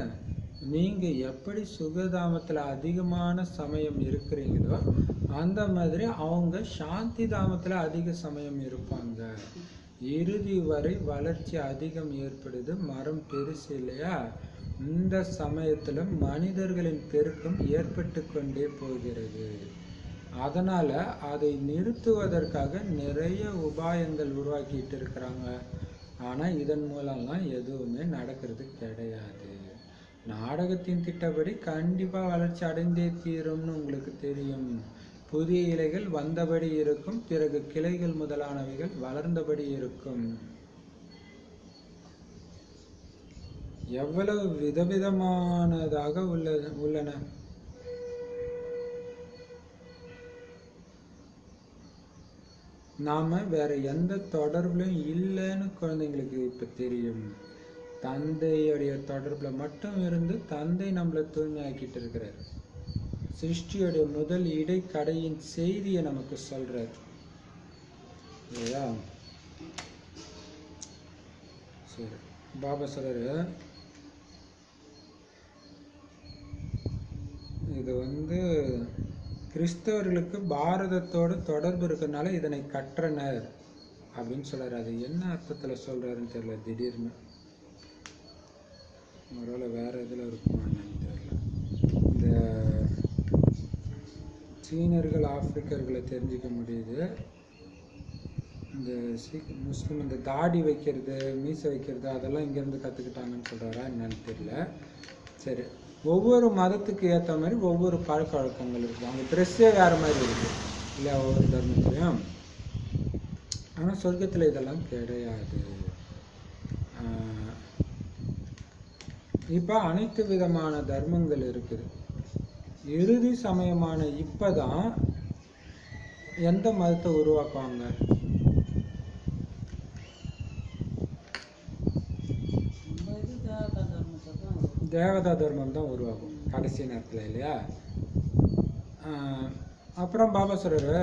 நீங்க எப்படி சுகதாமத்துல அதிகமான சமயம் இருக்கிறீங்களோ அந்த மாதிரி அவங்க சாந்தி தாமத்துல அதிக சமயம் இருப்பாங்க. இறுதி வரை வளர்ச்சி அதிகம் ஏற்படுது. மரம் பெருசு இல்லையா? இந்த சமயத்துல மனிதர்களின் பெருக்கம் ஏற்பட்டு கொண்டே போகிறது. அதனால அதை நிறுத்துவதற்காக நிறைய உபாயங்கள் உருவாக்கிட்டு இருக்கிறாங்க. ஆனா இதன் மூலம்லாம் எதுவுமே நடக்கிறது கிடையாது. நாடகத்தின் திட்டப்படி கண்டிப்பா வளர்ச்சி அடைந்தே தீரும்னு உங்களுக்கு தெரியும். புதிய இலைகள் வந்தபடி இருக்கும், பிறகு கிளைகள் முதலானவைகள் வளர்ந்தபடி இருக்கும். எவ்வளவு விதவிதமானதாக உள்ளன. நாம வேற எந்த தொடர்புலையும் இல்லைன்னு குழந்தைங்களுக்கு இப்ப தெரியும். தந்தையுடைய தொடர்புல மட்டும் இருந்து தந்தை நம்மளை தூய்மையாக்கிட்டு இருக்கிறார். சிருஷ்டியுடைய முதல் இடைக்கடையின் செய்தியை நமக்கு சொல்றார் இல்லையா? சரி, பாபா சொல்றாரு, இது கிறிஸ்தவர்களுக்கு பாரதத்தோட தொடர்பு இருக்கிறதுனால இதனை கற்றனர் அப்படின்னு சொல்றாரு. அது என்ன அர்த்தத்துல சொல்றாருன்னு தெரியல. திடீர்னு ஒருவேளை வேற இதுல இருக்குமான்னு தெரியல. இந்த சீனர்கள் ஆப்பிரிக்கர்களை தெரிஞ்சுக்க முடியுது. இந்த முஸ்லீம் இந்த தாடி வைக்கிறது, மீசை வைக்கிறது அதெல்லாம் இங்கேருந்து கற்றுக்கிட்டாங்கன்னு சொல்கிறாரா என்னன்னு தெரியல. சரி, ஒவ்வொரு மதத்துக்கு ஏற்ற மாதிரி ஒவ்வொரு பழக்க வழக்கங்கள் இருக்குது. அவங்க ட்ரெஸ்ஸே வேறு மாதிரி இருக்குது இல்லையா ஒவ்வொரு தர்மத்துலையும். ஆனால் சொர்க்கத்தில் இதெல்லாம் கிடையாது. இப்போ அனைத்து விதமான தர்மங்கள் இருக்குது. இறுதி சமயமான இப்பதான் எந்த மதத்தை உருவாக்குவாங்க? தேவதா தர்மம் தான் உருவாகும் கடைசி நேரத்தில் இல்லையா? அப்புறம் பாபா சொல்றாரு,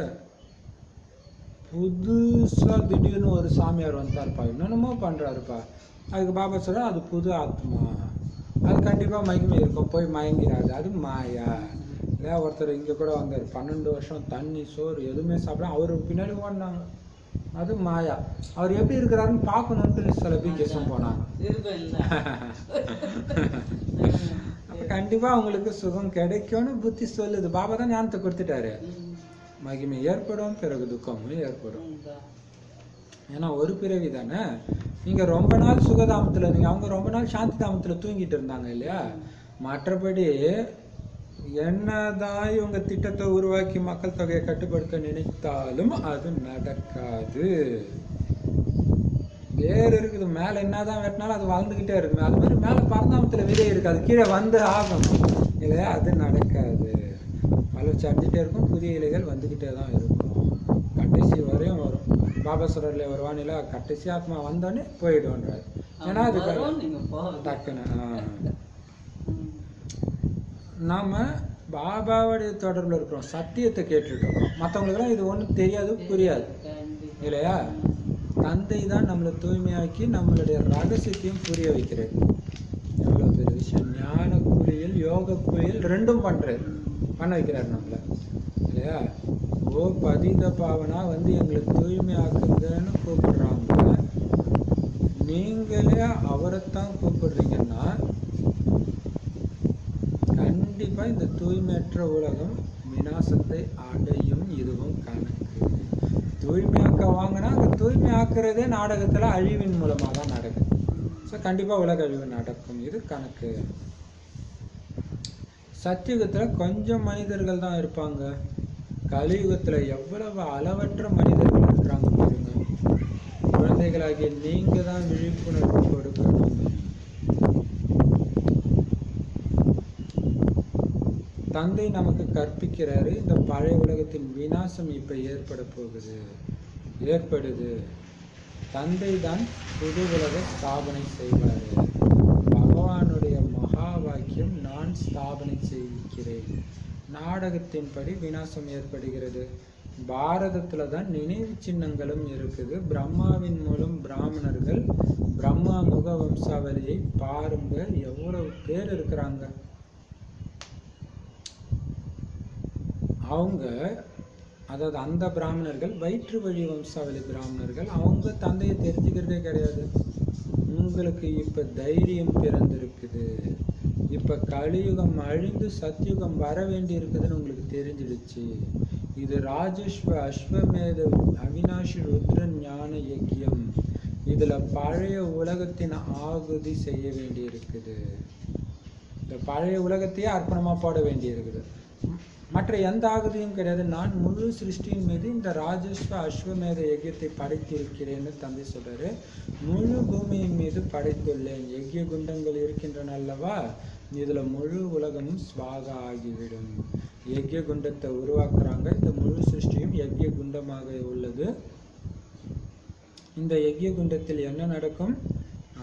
புதுசா திடீர்னு ஒரு சாமியார் வந்தாருப்பா, என்னென்னமோ பண்றாருப்பா. அதுக்கு பாபா சொல்ற, அது புது ஆத்மா, அது கண்டிப்பா மகிமை இருக்கும், போய் மயங்கிறாது, அது மாயா இல்லையா? ஒருத்தர் இங்க கூட வந்தார், 12 வருஷம் தண்ணி சோறு எதுவுமே சாப்பிட, அவரு பின்னாடி ஓடினாங்க, அது மாயா. அவர் எப்படி இருக்கிறாருன்னு பார்க்கணுன்ட்டு சில பேர் கேசம் போனாங்க. அப்ப கண்டிப்பா அவங்களுக்கு சுகம் கிடைக்கும்னு புத்தி சொல்லுது. பாபா தான் ஞானத்தை கொடுத்துட்டாரு. மகிமை ஏற்படும், பிறகு துக்கமும் ஏற்படும். ஏன்னா ஒரு பிறவி தானே. நீங்க ரொம்ப நாள் சுகதாமத்துல இருந்தீங்க, அவங்க ரொம்ப நாள் சாந்தி தாமத்துல தூங்கிட்டு இருந்தாங்க இல்லையா? மற்றபடி என்னதான் இவங்க திட்டத்தை உருவாக்கி மக்கள் தொகையை கட்டுப்படுத்த நினைத்தாலும் அது நடக்காது. வேறு இருக்குது, மேல என்னதான் வெட்டினாலும் அது வளர்ந்துகிட்டே இருக்கு. அது மாதிரி மேல பரந்தாமத்துல விதை இருக்கு, அது கீழே வந்து ஆகணும் இல்லையா? அது நடக்காது. வளர்ச்சி அடைஞ்சிட்டே இருக்கும், புதிய இலைகள் வந்துகிட்டே தான் இருக்கும், கடைசி வரையும் வரும். பாபா சொல்றதுல ஒரு வானிலை கடைசி ஆத்மா வந்தோடனே போயிடும்ன்றாரு. ஏன்னா அது டக்குன்னு நாம பாபாவுடைய தொடர்புல இருக்கிறோம், சத்தியத்தை கேட்டுட்டு இருக்கோம். மற்றவங்களுக்கெல்லாம் இது ஒன்றும் தெரியாது, புரியாது இல்லையா? தந்தை தான் நம்மளை தூய்மையாக்கி நம்மளுடைய ரகசியத்தையும் புரிய வைக்கிறார். எவ்வளோ பெரிய விஷயம்! ஞான குளியல், யோக குளியல் ரெண்டும் பண்ண வைக்கிறார் நம்மள இல்லையா? ஓ பதித பாவனா எங்களை தூய்மையாக்குங்கன்னு கூப்பிடுறாங்க. நீங்களே அவரைத்தான் கூப்பிடுறீங்கன்னா கண்டிப்பா இந்த தூய்மையற்ற உலகம் விநாசத்தை அடையும். இதுவும் கணக்கு. தூய்மையாக்க வாங்கினா அங்கே தூய்மையாக்குறதே நாடகத்துல அழிவின் மூலமா தான் நடக்குது. ஸோ கண்டிப்பா உலக அழிவு நடக்கும், இது கணக்கு. சத்தியுகத்துல கொஞ்சம் மனிதர்கள் தான் இருப்பாங்க. கலியுகத்துல எவ்வளவு அளவற்ற மனிதர்கள் இருக்கிறாங்க பாருங்க. குழந்தைகளாகிய நீங்க தான் விழிப்புணர்வு கொடுக்கணும். தந்தை நமக்கு கற்பிக்கிறாரு, இந்த பழைய உலகத்தின் விநாசம் இப்ப ஏற்படுது. தந்தை தான் புது உலக ஸ்தாபனை செய்வாரு. பகவானுடைய மகா வாக்கியம், நான் ஸ்தாபனை செய்கிறேன். நாடகத்தின்படி விநாசம் ஏற்படுகிறது. பாரதத்துல தான் நினைவு சின்னங்களும் இருக்குது. பிரம்மாவின் மூலம் பிராமணர்கள் பிரம்மா முக வம்சாவளியை பாருங்க, எவ்வளவு பேர் இருக்கிறாங்க. அவங்க, அதாவது அந்த பிராமணர்கள் வயிற்று வழி வம்சாவளி பிராமணர்கள், அவங்க தந்தையை தெரிஞ்சுக்கிறதே கிடையாது. உங்களுக்கு இப்ப தைரியம் பிறந்திருக்குது. இப்ப கலியுகம் அழிந்து சத்தியுகம் வர வேண்டி இருக்குதுன்னு உங்களுக்கு தெரிஞ்சிடுச்சு. இது ராஜஸ்வ அஸ்வமேத அவினாஷி ருத்ர ஞான யஜ்யம். இதுல பழைய உலகத்தின் ஆகுதி செய்ய வேண்டி இருக்குது. இந்த பழைய உலகத்தையே அர்ப்பணமா போட வேண்டி இருக்குது. மற்ற எந்த ஆகுதியும் கிடையாது. நான் முழு சிருஷ்டியின் மீது இந்த ராஜஸ்வ அஸ்வமேத யஜ்யத்தை படைத்திருக்கிறேன்னு தந்தை சொல்றாரு. முழு பூமியின் மீது படைத்துள்ளேன். யஜ்ய குண்டங்கள் இருக்கின்றன அல்லவா, இதுல முழு உலகமும் ஸ்வாகா ஆகிவிடும். யஜ்ய குண்டத்தை உருவாக்குறாங்க. இந்த முழு சிருஷ்டியும் யஜ்ய குண்டமாக உள்ளது. இந்த யஜ்ய குண்டத்தில் என்ன நடக்கும்?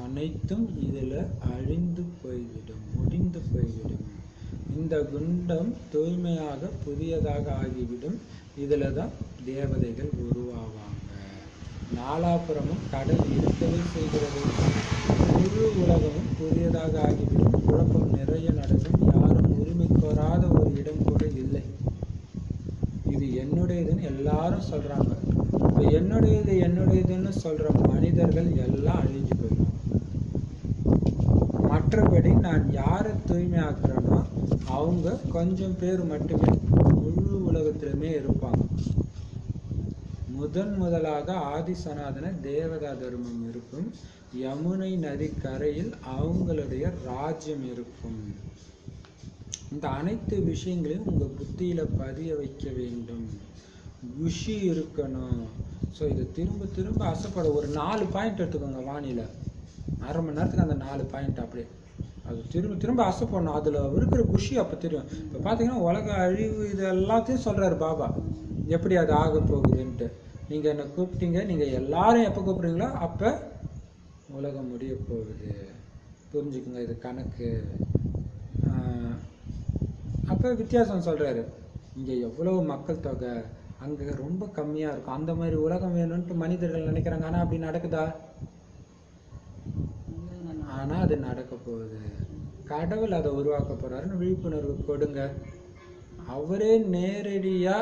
அனைத்தும் இதுல அழிந்து போய்விடும், முடிந்து போய்விடும். இந்த குண்டம் தூய்மையாக புதியதாக ஆகிவிடும். இதுல தான் தேவதைகள் உருவாவாங்க. நாலாபுறமும் கடல் இருக்கவே செய்கிறது. முழு உலகமும் புதியதாக ஆகிவிடும். குழப்பம் நிறைய நடக்கும். யாரும் உரிமை கோராத ஒரு இடம் கூட இல்லை. இது என்னுடையதுன்னு எல்லாரும் சொல்றாங்க. இப்ப என்னுடையதுன்னு சொல்ற மனிதர்கள் எல்லாம் அழிஞ்சு போயிடும். மற்றபடி நான் யாரை தூய்மையாக்குறேனோ அவங்க கொஞ்சம் பேர் மட்டுமே முழு உலகத்திலுமே இருப்பாங்க. முதலாக ஆதி சனாதன தேவதா தர்மம் இருக்கும். யமுனை நதி கரையில் அவங்களுடைய ராஜ்யம் இருக்கும். இந்த அனைத்து விஷயங்களையும் உங்க புத்தியில பதிய வைக்க வேண்டும். குஷி இருக்கணும். ஸோ இதை திரும்ப திரும்ப ஆசைப்பட ஒரு 4 பாயிண்ட் எடுத்துக்கோங்க. வானில அரை மணி நேரத்துக்கு அந்த 4 பாயிண்ட் அப்படியே அது திரும்ப திரும்ப ஆசைப்படணும். அதுல இருக்கிற குஷி அப்ப தெரியும். இப்ப பாத்தீங்கன்னா உலக அழிவு இது எல்லாத்தையும் சொல்றாரு பாபா, எப்படி அது ஆக போகுதுன்ட்டு. நீங்க என்ன கூப்பிட்டீங்க, நீங்க எல்லாரும் எப்ப கூப்பிடுறீங்களோ அப்ப உலகம் முடிய போகுது. புரிஞ்சுக்குங்க, இது கணக்கு. அப்ப வித்தியாசம் சொல்றாரு. இங்க எவ்வளவு மக்கள் தொகை, அங்க ரொம்ப கம்மியா இருக்கும். அந்த மாதிரி உலகம் வேணும்ட்டு மனிதர்கள் நினைக்கிறாங்க. ஆனா அப்படி நடக்குதா? ஆனா அது நடக்க போகுது. கடவுள் அதை உருவாக்க போறாருன்னு விழிப்புணர்வு கொடுங்க. அவரே நேரடியா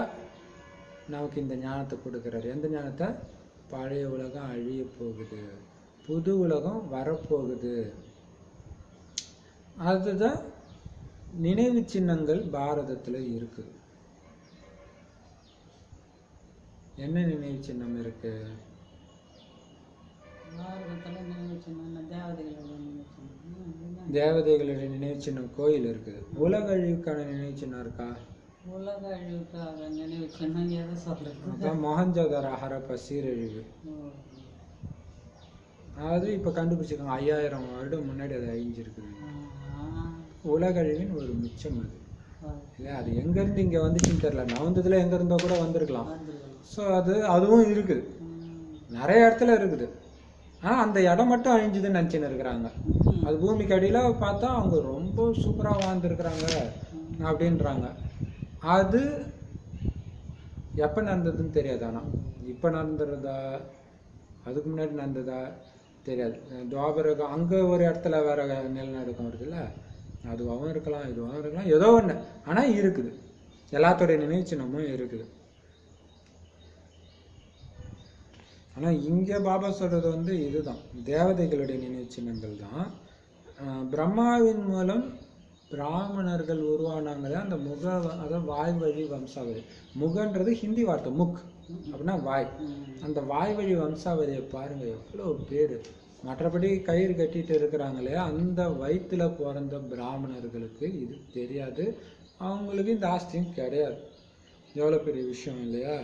நமக்கு இந்த ஞானத்தை கொடுக்கிறாரு. எந்த ஞானத்தை? பழைய உலகம் அழிய போகுது, புது உலகம் வரப்போகுது. அதுதான் நினைவு சின்னங்கள் பாரதத்துல இருக்கு. என்ன நினைவு சின்னம் இருக்கு? தேவதைகளுடைய நினைவு சின்னம் கோயில் இருக்குது. உலக அழிவுக்கான நினைவு சின்னம் இருக்கா? உலக அழிவுக்காக நினைவு சின்னம் எதை சொல்றது? அதான் மொஹஞ்சதாரோ ஹரப்பா சீரழிவு. அதாவது இப்ப கண்டுபிடிச்சிருக்காங்க 5000 வருடம் முன்னாடி அது அழிஞ்சிருக்குது. உலக அழிவின் ஒரு மிச்சம் அது இல்லையா? அது எங்க இருந்து இங்க வந்துச்சுன்னு தெரியல. நவந்ததுல எங்க இருந்தோ கூட வந்திருக்கலாம். ஸோ அதுவும் இருக்குது, நிறைய இடத்துல இருக்குது. ஆனா அந்த இடம் மட்டும் அழிஞ்சுதுன்னு நினைச்சுன்னு இருக்கிறாங்க. அது பூமிக்கு அடியில பார்த்தா அவங்க ரொம்ப சூப்பரா வாழ்ந்துருக்குறாங்க அப்படின்றாங்க. அது எப்ப நடந்ததுன்னு தெரியாது. ஆனா இப்ப நடந்துருதா, அதுக்கு முன்னாடி நடந்ததா தெரியாது. துவாபரகம் அங்க ஒரு இடத்துல வேற நிலநடுக்கம் இருக்குல்ல, அதுவாகவும் இருக்கலாம், இதுவாகவும் இருக்கலாம், ஏதோ ஒண்ணு. ஆனா இருக்குது, எல்லாத்தோடைய நினைவு சின்னமும் இருக்குது. ஆனா இங்க பாபா சொல்றது இதுதான், தேவதைகளுடைய நினைவு சின்னங்கள் தான். பிரம்மாவின் மூலம் பிராமணர்கள் உருவானாங்களே, அந்த முக, அதாவது வாய் வழி வம்சாவளி. முகன்றது ஹிந்தி வார்த்தை, முக் அப்படின்னா வாய். அந்த வாய் வழி வம்சாவளியை பாருங்க, எவ்வளவு பேரு. மற்றபடி கயிறு கட்டிட்டு இருக்கிறாங்களே, அந்த வயிற்றுல பிறந்த பிராமணர்களுக்கு இது தெரியாது. அவங்களுக்கு இந்த ஆஸ்தியும் கிடையாது. எவ்வளவு பெரிய விஷயம் இல்லையா?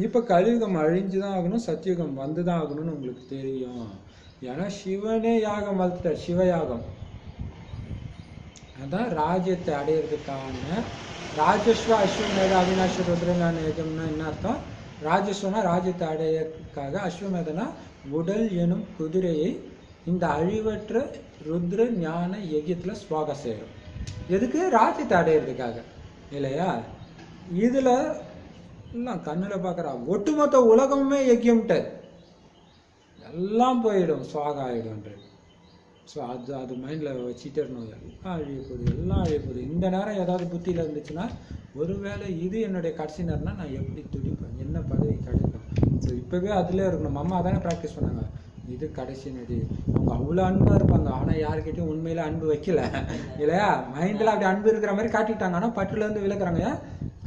இப்ப கலியுகம் அழிஞ்சுதான் ஆகணும், சத்தியுகம் வந்துதான் ஆகணும்னு உங்களுக்கு தெரியும். ஏன்னா சிவனே யாகம் வளர்த்துட்டார், சிவயாகம். அதான் ராஜ்யத்தை அடையிறதுக்கான ராஜஸ்வ அஸ்வமேத அவினாஷ ருத்ரஞான யஜம்னா என்ன அர்த்தம்? ராஜஸ்வனா ராஜ்யத்தை அடையறதுக்காக, அஸ்வமேதனா உடல் எனும் குதிரையை இந்த அழிவற்ற ருத்ர ஞான யஜ்யத்துல சுவாக செய்யறோம். எதுக்கு? ராஜ்யத்தை அடையிறதுக்காக இல்லையா? இதுல எல்லாம் கண்ணுல பார்க்குறா ஒட்டுமொத்த உலகமுமே யக்கியம்ட்டார், எல்லாம் போயிடும், சுவாக ஆயிடும்ன்றது. ஸோ அது மைண்டில் வச்சுட்டே இருக்கணும். எல்லாம் அழிய போகுது, எல்லாம் அழிய போகுது. இந்த நேரம் ஏதாவது புத்தியில் இருந்துச்சுன்னா, ஒருவேளை இது என்னுடைய கடைசி நேரம்னா நான் எப்படி துடிப்பேன், என்ன பதவி கிடைக்கும். ஸோ இப்போவே அதிலே இருக்கணும். அம்மா அதானே ப்ராக்டிஸ் பண்ணாங்க, இது கடைசி நடி. அவங்க அவ்வளோ அன்பாக இருப்பாங்க, ஆனால் யாருக்கிட்டையும் உண்மையில அன்பு வைக்கல இல்லையா. மைண்டில் அப்படி அன்பு இருக்கிற மாதிரி காட்டிட்டாங்க, ஆனால் பட்டுலேருந்து விளக்குறாங்க.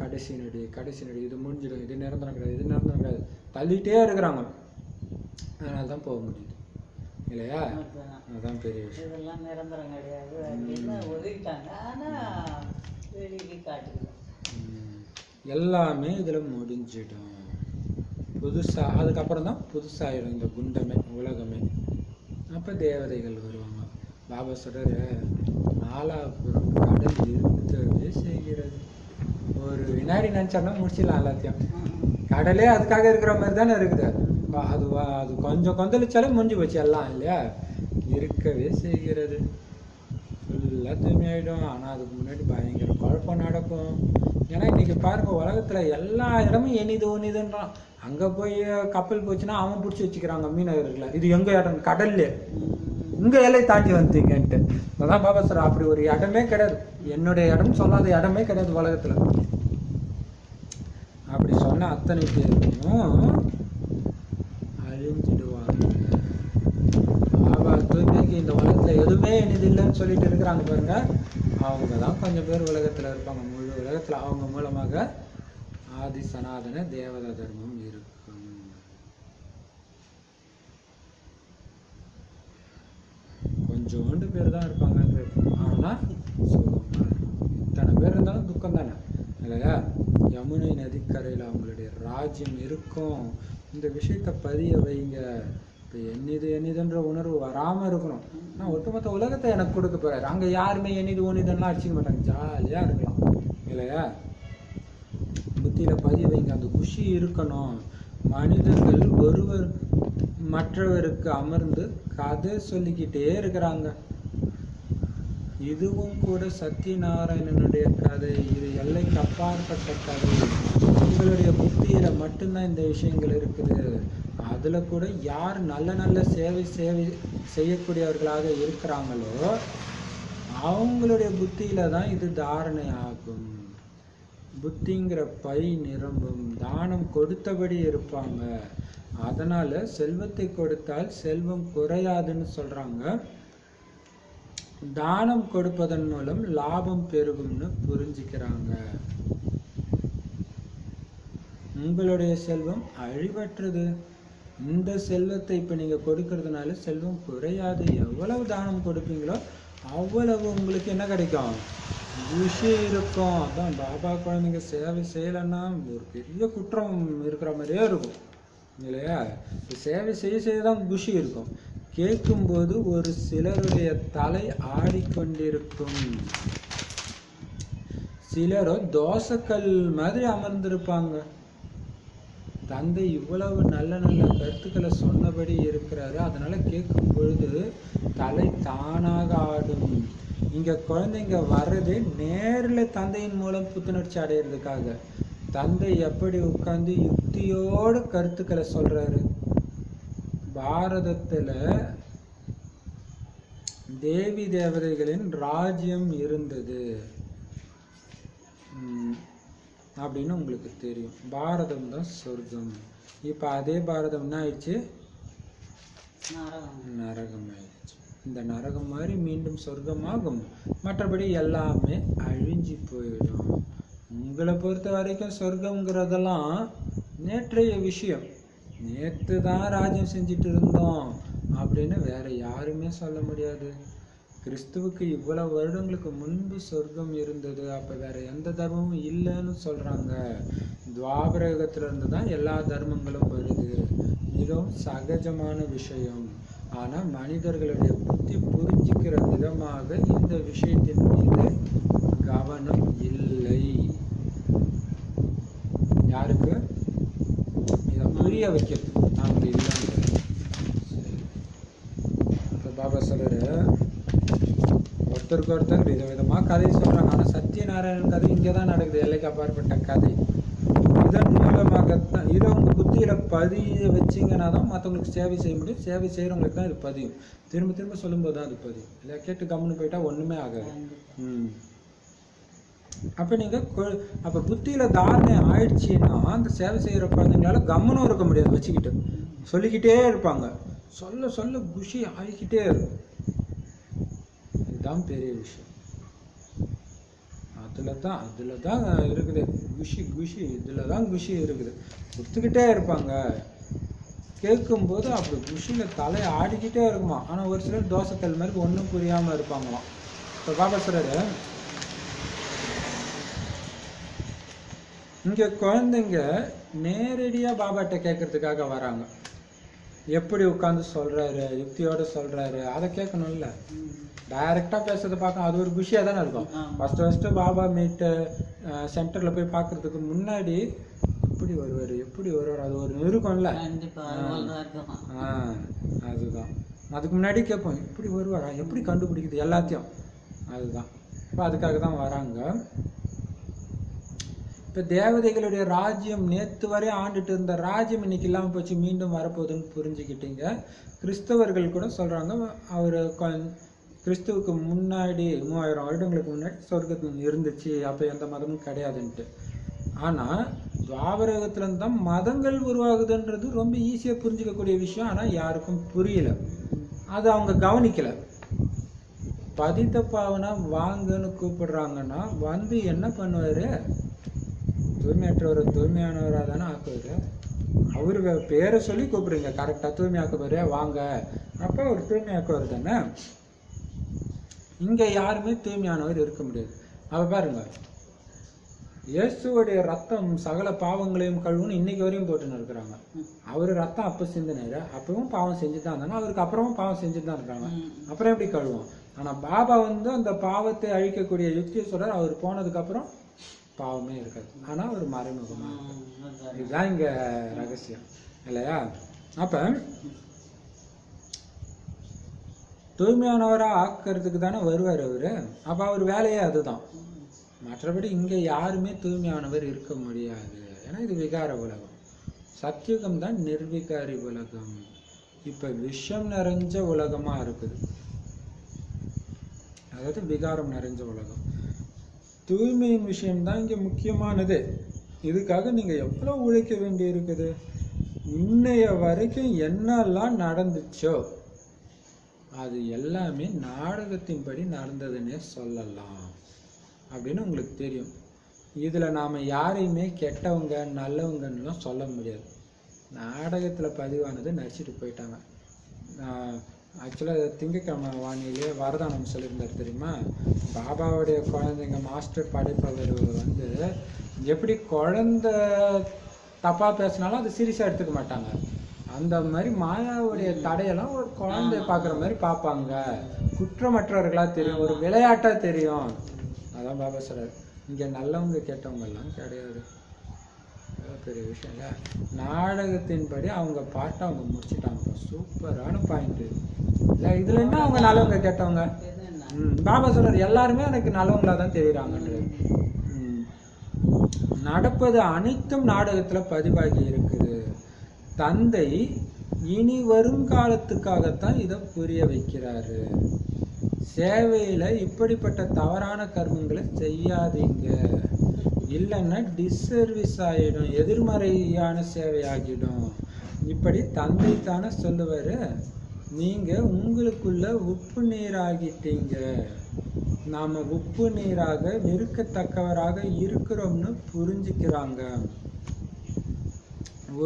கடைசி நடி, கடைசி நடி, இது முடிஞ்சிடும், இது நிரந்தரம் கிடையாது, இது நிரந்தரம் கிடையாது, தள்ளிட்டே இருக்கிறாங்க. அதனால தான் போக முடியுது இல்லையா. அதுதான் பெரிய விஷயம். இதெல்லாம் நிரந்தரம் கிடையாது அப்படின்னு ஒதுக்கிட்டாங்க. ஆனால் வெளியே காட்டுது எல்லாமே இதில் முடிஞ்சிடும். புதுசாக அதுக்கப்புறம் தான் புதுசாகிடும் இந்த குண்டமே, உலகமே. அப்போ தேவதைகள் வருவாங்க. பாபா சொல்கிறாரு, நாலாபுரம் கடல் இருக்கவே செய்கிறது. ஒரு வினாடி நினச்சோம்னா முடிச்சிடலாம் எல்லாத்தையும். கடலே அதுக்காக இருக்கிற மாதிரி தானே இருக்குது. அது கொஞ்சம் கொந்தளிச்சாலே முடிஞ்சு போச்சு எல்லாம் இல்லையா. இருக்கவே செய்கிறது, ஃபுல்லாக தூய்மையாயிடும். ஆனால் அதுக்கு முன்னாடி பயங்கர குழப்பம் நடக்கும். ஏன்னா இன்னைக்கு பாருங்க, உலகத்துல எல்லா இடமும் எனிதுன்றான். அங்க போய் கப்பல் போச்சுன்னா அவன் பிடிச்சி வச்சுக்கிறாங்க மீனவர்களை. இது எங்க இடம், கடல்ல உங்க எல்லை தாண்டி வந்தீங்கன்ட்டு. அதான் பாபா சார், அப்படி ஒரு இடமே கிடையாது, என்னுடைய இடம் சொல்லாத இடமே கிடையாது உலகத்துல. அப்படி சொன்ன அத்தனை பேரும் அழிஞ்சிடுவாங்க. பாபா தூய்மைக்கு இந்த உலகத்துல எதுவுமே இனிது இல்லைன்னு சொல்லிட்டு இருக்கிறாங்க பாருங்க, அவங்க தான் கொஞ்சம் பேர் உலகத்துல இருப்பாங்க. முழு உலகத்துல அவங்க மூலமாக ஆதி சனாதன தேவதா தர்மம் இருக்கும். கொஞ்சோண்டு பேர் தான் இருப்பாங்க, ஆனா சுகமா இத்தனை பேர் இருந்தாலும் துக்கம் தானே இல்லையா. யமுனை நதிக்கரையில் அவங்களுடைய ராஜ்யம் இருக்கும். இந்த விஷயத்த பதிய வைங்க. இப்போ எண்ணிதுன்ற உணர்வு வராமல் இருக்கணும். ஆனால் ஒட்டுமொத்த உலகத்தை எனக்கு கொடுக்க போறாரு. அங்கே யாருமே எண்ணிதுலாம் அடிச்சிக்க மாட்டாங்க, ஜாலியாக இருக்கலாம் இல்லையா. புத்தியில் பதிய வைங்க, அந்த குஷி இருக்கணும். மனிதர்கள் ஒருவர் மற்றவருக்கு அமர்ந்து கதை சொல்லிக்கிட்டே இருக்கிறாங்க. இதுவும் கூட சத்யநாராயணனுடைய கதை, இது எல்லைக்கு அப்பாற்பட்ட கதை. உங்களுடைய புத்தியில மட்டும்தான் இந்த விஷயங்கள் இருக்குது. அதுல கூட யார் நல்ல நல்ல சேவை செய்யக்கூடியவர்களாக இருக்கிறாங்களோ அவங்களுடைய புத்தியில தான் இது தாரணை ஆகும். புத்திங்கிற பை நிரம்பும். தானம் கொடுத்தபடி இருப்பாங்க. அதனால செல்வத்தை கொடுத்தால் செல்வம் குறையாதுன்னு சொல்றாங்க. தானம் கொடுப்பதன் மூலம் லாபம் பெருகும்னு புரிஞ்சுக்கிறாங்க. உங்களுடைய செல்வம் அழிவற்றது. இந்த செல்வத்தை இப்ப நீங்க கொடுக்கறதுனால செல்வம் குறையாது. எவ்வளவு தானம் கொடுப்பீங்களோ அவ்வளவு உங்களுக்கு என்ன கிடைக்கும், குஷி இருக்கும். அதான் பாபா குழந்தைங்க சேவை செய்யலைன்னா ஒரு பெரிய குற்றம் இருக்கிற மாதிரியே இருக்கும் இல்லையா. சேவை செய்ய தான் குஷி இருக்கும். கேட்கும்போது ஒரு சிலருடைய தலை ஆடிக்கொண்டிருக்கும். சிலரோ தோசைக்கல் மாதிரி அமர்ந்திருப்பாங்க. தந்தை இவ்வளவு நல்ல நல்ல கருத்துக்களை சொன்னபடி இருக்கிறாரு. அதனால கேட்கும் பொழுது தலை தானாக ஆடும். இங்க குழந்தைங்க வர்றது நேரில் தந்தையின் மூலம் புத்துணர்ச்சி அடையிறதுக்காக. தந்தை எப்படி உட்கார்ந்து யுக்தியோடு கருத்துக்களை சொல்றாரு. பாரதத்துல தேவி தேவதைகளின் ராஜ்யம் இருந்தது அப்படின்னு உங்களுக்கு தெரியும். பாரதம் தான் சொர்க்கம். இப்ப அதே பாரதம் என்ன ஆயிடுச்சு, நரகம் ஆயிடுச்சு. இந்த நரகம் மாதிரி மீண்டும் சொர்க்கமாகும். மற்றபடி எல்லாமே அழிஞ்சு போயிடும். உங்களை பொறுத்த வரைக்கும் சொர்க்கம்ங்கிறதெல்லாம் நேற்றைய விஷயம். நேற்று தான் ராஜ்யம் செஞ்சுட்டு இருந்தோம் அப்படின்னு வேற யாருமே சொல்ல முடியாது. கிறிஸ்துவுக்கு இவ்வளவு வருடங்களுக்கு முன்பு சொர்க்கம் இருந்தது. அப்ப வேற எந்த தர்மமும் இல்லைன்னு சொல்றாங்க. துவாபர யுகத்துல இருந்து தான் எல்லா தர்மங்களும் வருது. மிகவும் சகஜமான விஷயம். ஆனா மனிதர்களுடைய புத்தி புரிஞ்சிக்கிற விதமாக இந்த விஷயத்தின் மீது கவனம் இல்லை. யாருக்கு இதை புரிய வைக்கிறது அப்படி இல்லைன்னு பாபா சொல்ற, ஒருத்தருக்கு ஒருத்தர் வித விதமாக கதை சொல்கிறாங்க. ஆனால் சத்யநாராயணன் கதை இங்கே தான் நடக்குது, எல்லைக்கு அப்பாற்பட்ட கதை. இதன் மூலமாகத்தான் இதை உங்கள் புத்தியில் பதிய வச்சிங்கன்னா தான் மற்றவங்களுக்கு சேவை செய்ய முடியும். சேவை செய்கிறவங்களுக்கு தான் இது பதியும். திரும்ப திரும்ப சொல்லும்போது தான் அது பதியும். இல்லை கேட்டு கம்முன்னு போயிட்டா ஒன்றுமே ஆகாது. அப்போ நீங்கள் அப்போ புத்தியில் தாரணை ஆயிடுச்சுன்னா அந்த சேவை செய்கிற குழந்தைங்களால கம்முனும் இருக்க முடியாது, வச்சுக்கிட்டு சொல்லிக்கிட்டே இருப்பாங்க. சொல்ல சொல்ல குஷி ஆகிக்கிட்டே இருக்கும். இதுதான் பெரிய விஷயம். அதில் தான் இருக்குது குஷி இதில் தான் குஷி இருக்குது. கொடுத்துக்கிட்டே இருப்பாங்க. கேட்கும்போது அப்படி குஷியில் தலையை ஆடிக்கிட்டே இருக்குமா. ஆனால் ஒரு சிலர் தோசைக்கல் மாதிரி ஒன்றும் புரியாமல் இருப்பாங்களாம். இப்போ பாபா சொல்கிறாரு, இங்கே குழந்தைங்க நேரடியாக பாபாட்ட கேட்கறதுக்காக வராங்க. எப்படி உட்காந்து சொல்கிறாரு, யுக்தியோடு சொல்கிறாரு, அதை கேட்கணும்ல. டைரெக்டாக பேசுறதை பார்க்க அது ஒரு குஷியாக தானே இருக்கும். ஃபஸ்ட்டு பாபா மீட்டு சென்டரில் போய் பார்க்குறதுக்கு முன்னாடி எப்படி வருவார் அது ஒரு இருக்கும்ல. அதுதான் அதுக்கு முன்னாடி கேட்போம், எப்படி வருவாரா, எப்படி கண்டுபிடிக்குது எல்லாத்தையும். அதுதான் இப்போ அதுக்காக தான் வராங்க. இப்போ தேவதைகளுடைய ராஜ்யம் நேற்று வரை ஆண்டுட்டு இருந்த ராஜ்யம் இன்னைக்கு இல்லாமல் போச்சு, மீண்டும் வரப்போகுதுன்னு புரிஞ்சுக்கிட்டீங்க. கிறிஸ்தவர்கள் கூட சொல்கிறாங்க, அவர் கிறிஸ்துவுக்கு முன்னாடி 3000 வருடங்களுக்கு முன்னாடி சொர்க்கத்தில் இருந்துச்சு, அப்போ எந்த மதமும் கிடையாதுன்ட்டு. ஆனால் துவாபரகத்துலேருந்து தான் மதங்கள் உருவாகுதுன்றது ரொம்ப ஈஸியாக புரிஞ்சிக்கக்கூடிய விஷயம். ஆனால் யாருக்கும் புரியல, அது அவங்க கவனிக்கலை. பதித்த பாவனா வாங்கன்னு கூப்பிடுறாங்கன்னா வந்து என்ன பண்ணுவார், தூய்மையற்றவர் தூய்மையானவராக தானே ஆக்குவார். அவரு பேரை சொல்லி கூப்பிடுறீங்க, கரெக்டாக தூய்மையாக்குவார் வாங்க, அப்போ அவர் தூய்மையாக்குவார் தானே. இங்கே யாருமே தூய்மையானவர் இருக்க முடியாது. அப்போ பாருங்க, இயேசுவோடைய ரத்தம் சகல பாவங்களையும் கழுவுன்னு இன்னைக்கு வரையும் போட்டுன்னு இருக்கிறாங்க. அவர் ரத்தம் அப்போ சிந்தினாரு, அப்பவும் பாவம் செஞ்சு தான் இருந்தாங்க, அவருக்கு அப்புறமும் பாவம் செஞ்சுட்டு தான் இருக்கிறாங்க. அப்புறம் எப்படி கழுவோம்? ஆனால் பாபா அந்த பாவத்தை அழிக்கக்கூடிய யுக்தியை சொல்றார். அவர் போனதுக்கு அப்புறம் பாவமே இருக்காது. ஆனால் ஒரு மறைமுகமாக இருக்கும். இதுதான் இங்கே ரகசியம் இல்லையா? அப்போ தூய்மையானவராக ஆக்கிறதுக்கு தானே வருவார் அவர். அப்போ அவர் வேலையே அதுதான். மற்றபடி இங்கே யாருமே தூய்மையானவர் இருக்க முடியாது. ஏன்னா இது விகார உலகம். சத்தியுகம் தான் நிர்விகாரி உலகம். இப்போ விஷம் நிறைஞ்ச உலகமாக இருக்குது, அதாவது விகாரம் நிறைஞ்ச உலகம். தூய்மையின் விஷயம்தான் இங்கே முக்கியமானது. இதுக்காக நீங்கள் எவ்வளோ உழைக்க வேண்டி இருக்குது. இன்னைய வரைக்கும் என்னெல்லாம் நடந்துச்சோ அது எல்லாமே நாடகத்தின்படி நடந்ததுன்னே சொல்லலாம் அப்படின்னு உங்களுக்கு தெரியும். இதில் நாம் யாரையுமே கெட்டவங்க நல்லவங்கன்னுலாம் சொல்ல முடியாது. நாடகத்தில் பதிவானது நடிச்சிட்டு போயிட்டாங்க. ஆக்சுவலாக திங்கக்கிழமை வானிலையே வரதானம் சொல்லியிருந்தார் தெரியுமா? பாபாவுடைய குழந்தைங்க மாஸ்டர் படைப்பவர் எப்படி குழந்தை தப்பாக பேசினாலும் அது சீரியஸாக எடுத்துக்க மாட்டாங்க. அந்த மாதிரி மாயாவுடைய தடையெல்லாம் ஒரு குழந்தைய பார்க்குற மாதிரி பார்ப்பாங்க. குற்றமற்றவர்களாக தெரியும், ஒரு விளையாட்டாக தெரியும். அதான் பாபா சொல்றாரு, இங்கே நல்லவங்க கெட்டவங்கெல்லாம் கிடையாது. பெரிய விஷயம் இல்லை. நாடகத்தின்படி அவங்க பாட்டை அவங்க முடிச்சுட்டாங்க. சூப்பரான பாயிண்ட் இல்லை. இதுல என்ன அவங்க நல்லவங்க கெட்டவங்க? பாபா சொல்றாரு எல்லாருமே எனக்கு நல்லவங்களா தான் தெரியுறாங்கன்றது. நடப்பது அனைத்தும் நாடகத்துல பதிவாகி இருக்குது. தந்தை இனி வரும் காலத்துக்காகத்தான் இதை புரிய வைக்கிறாரு. சேவையில இப்படிப்பட்ட தவறான கர்மங்களை செய்யாதீங்க, இல்லைன்னா டிஸ்சர்வீஸ் ஆகிடும், எதிர்மறையான சேவை ஆகிடும். இப்படி தந்தை தானே சொல்லுவாரு. நீங்க உங்களுக்குள்ள உப்பு நீராகிட்டீங்க, நாம உப்பு நீராக விருக்கத்தக்கவராக இருக்கிறோம்னு புரிஞ்சுக்கிறாங்க.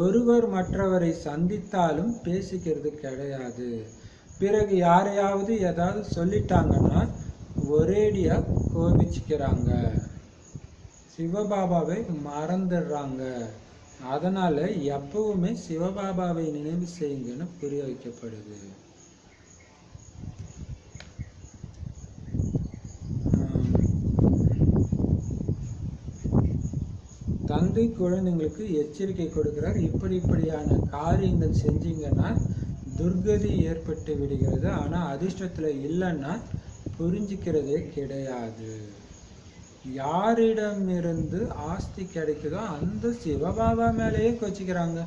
ஒருவர் மற்றவரை சந்தித்தாலும் பேசிக்கிறது கிடையாது. பிறகு யாரையாவது ஏதாவது சொல்லிட்டாங்கன்னா ஒரேடியா கோபிச்சுக்கிறாங்க, சிவபாபாவை மறந்துடுறாங்க. அதனால எப்பவுமே சிவபாபாவை நினைவு செய்யுங்கன்னு புரிய வைக்கப்படுது. தந்தை குழந்தைங்களுக்கு எச்சரிக்கை கொடுக்கிறார். இப்படியான காரியங்கள் செஞ்சீங்கன்னா துர்கதி ஏற்பட்டு விடுகிறது. ஆனால் அதிர்ஷ்டத்தில் இல்லைன்னா புரிஞ்சிக்கிறதே கிடையாது. யாரிடமிருந்து ஆஸ்தி கிடைக்குதோ அந்த சிவபாபா மேலேயே கோச்சிக்கிறாங்க,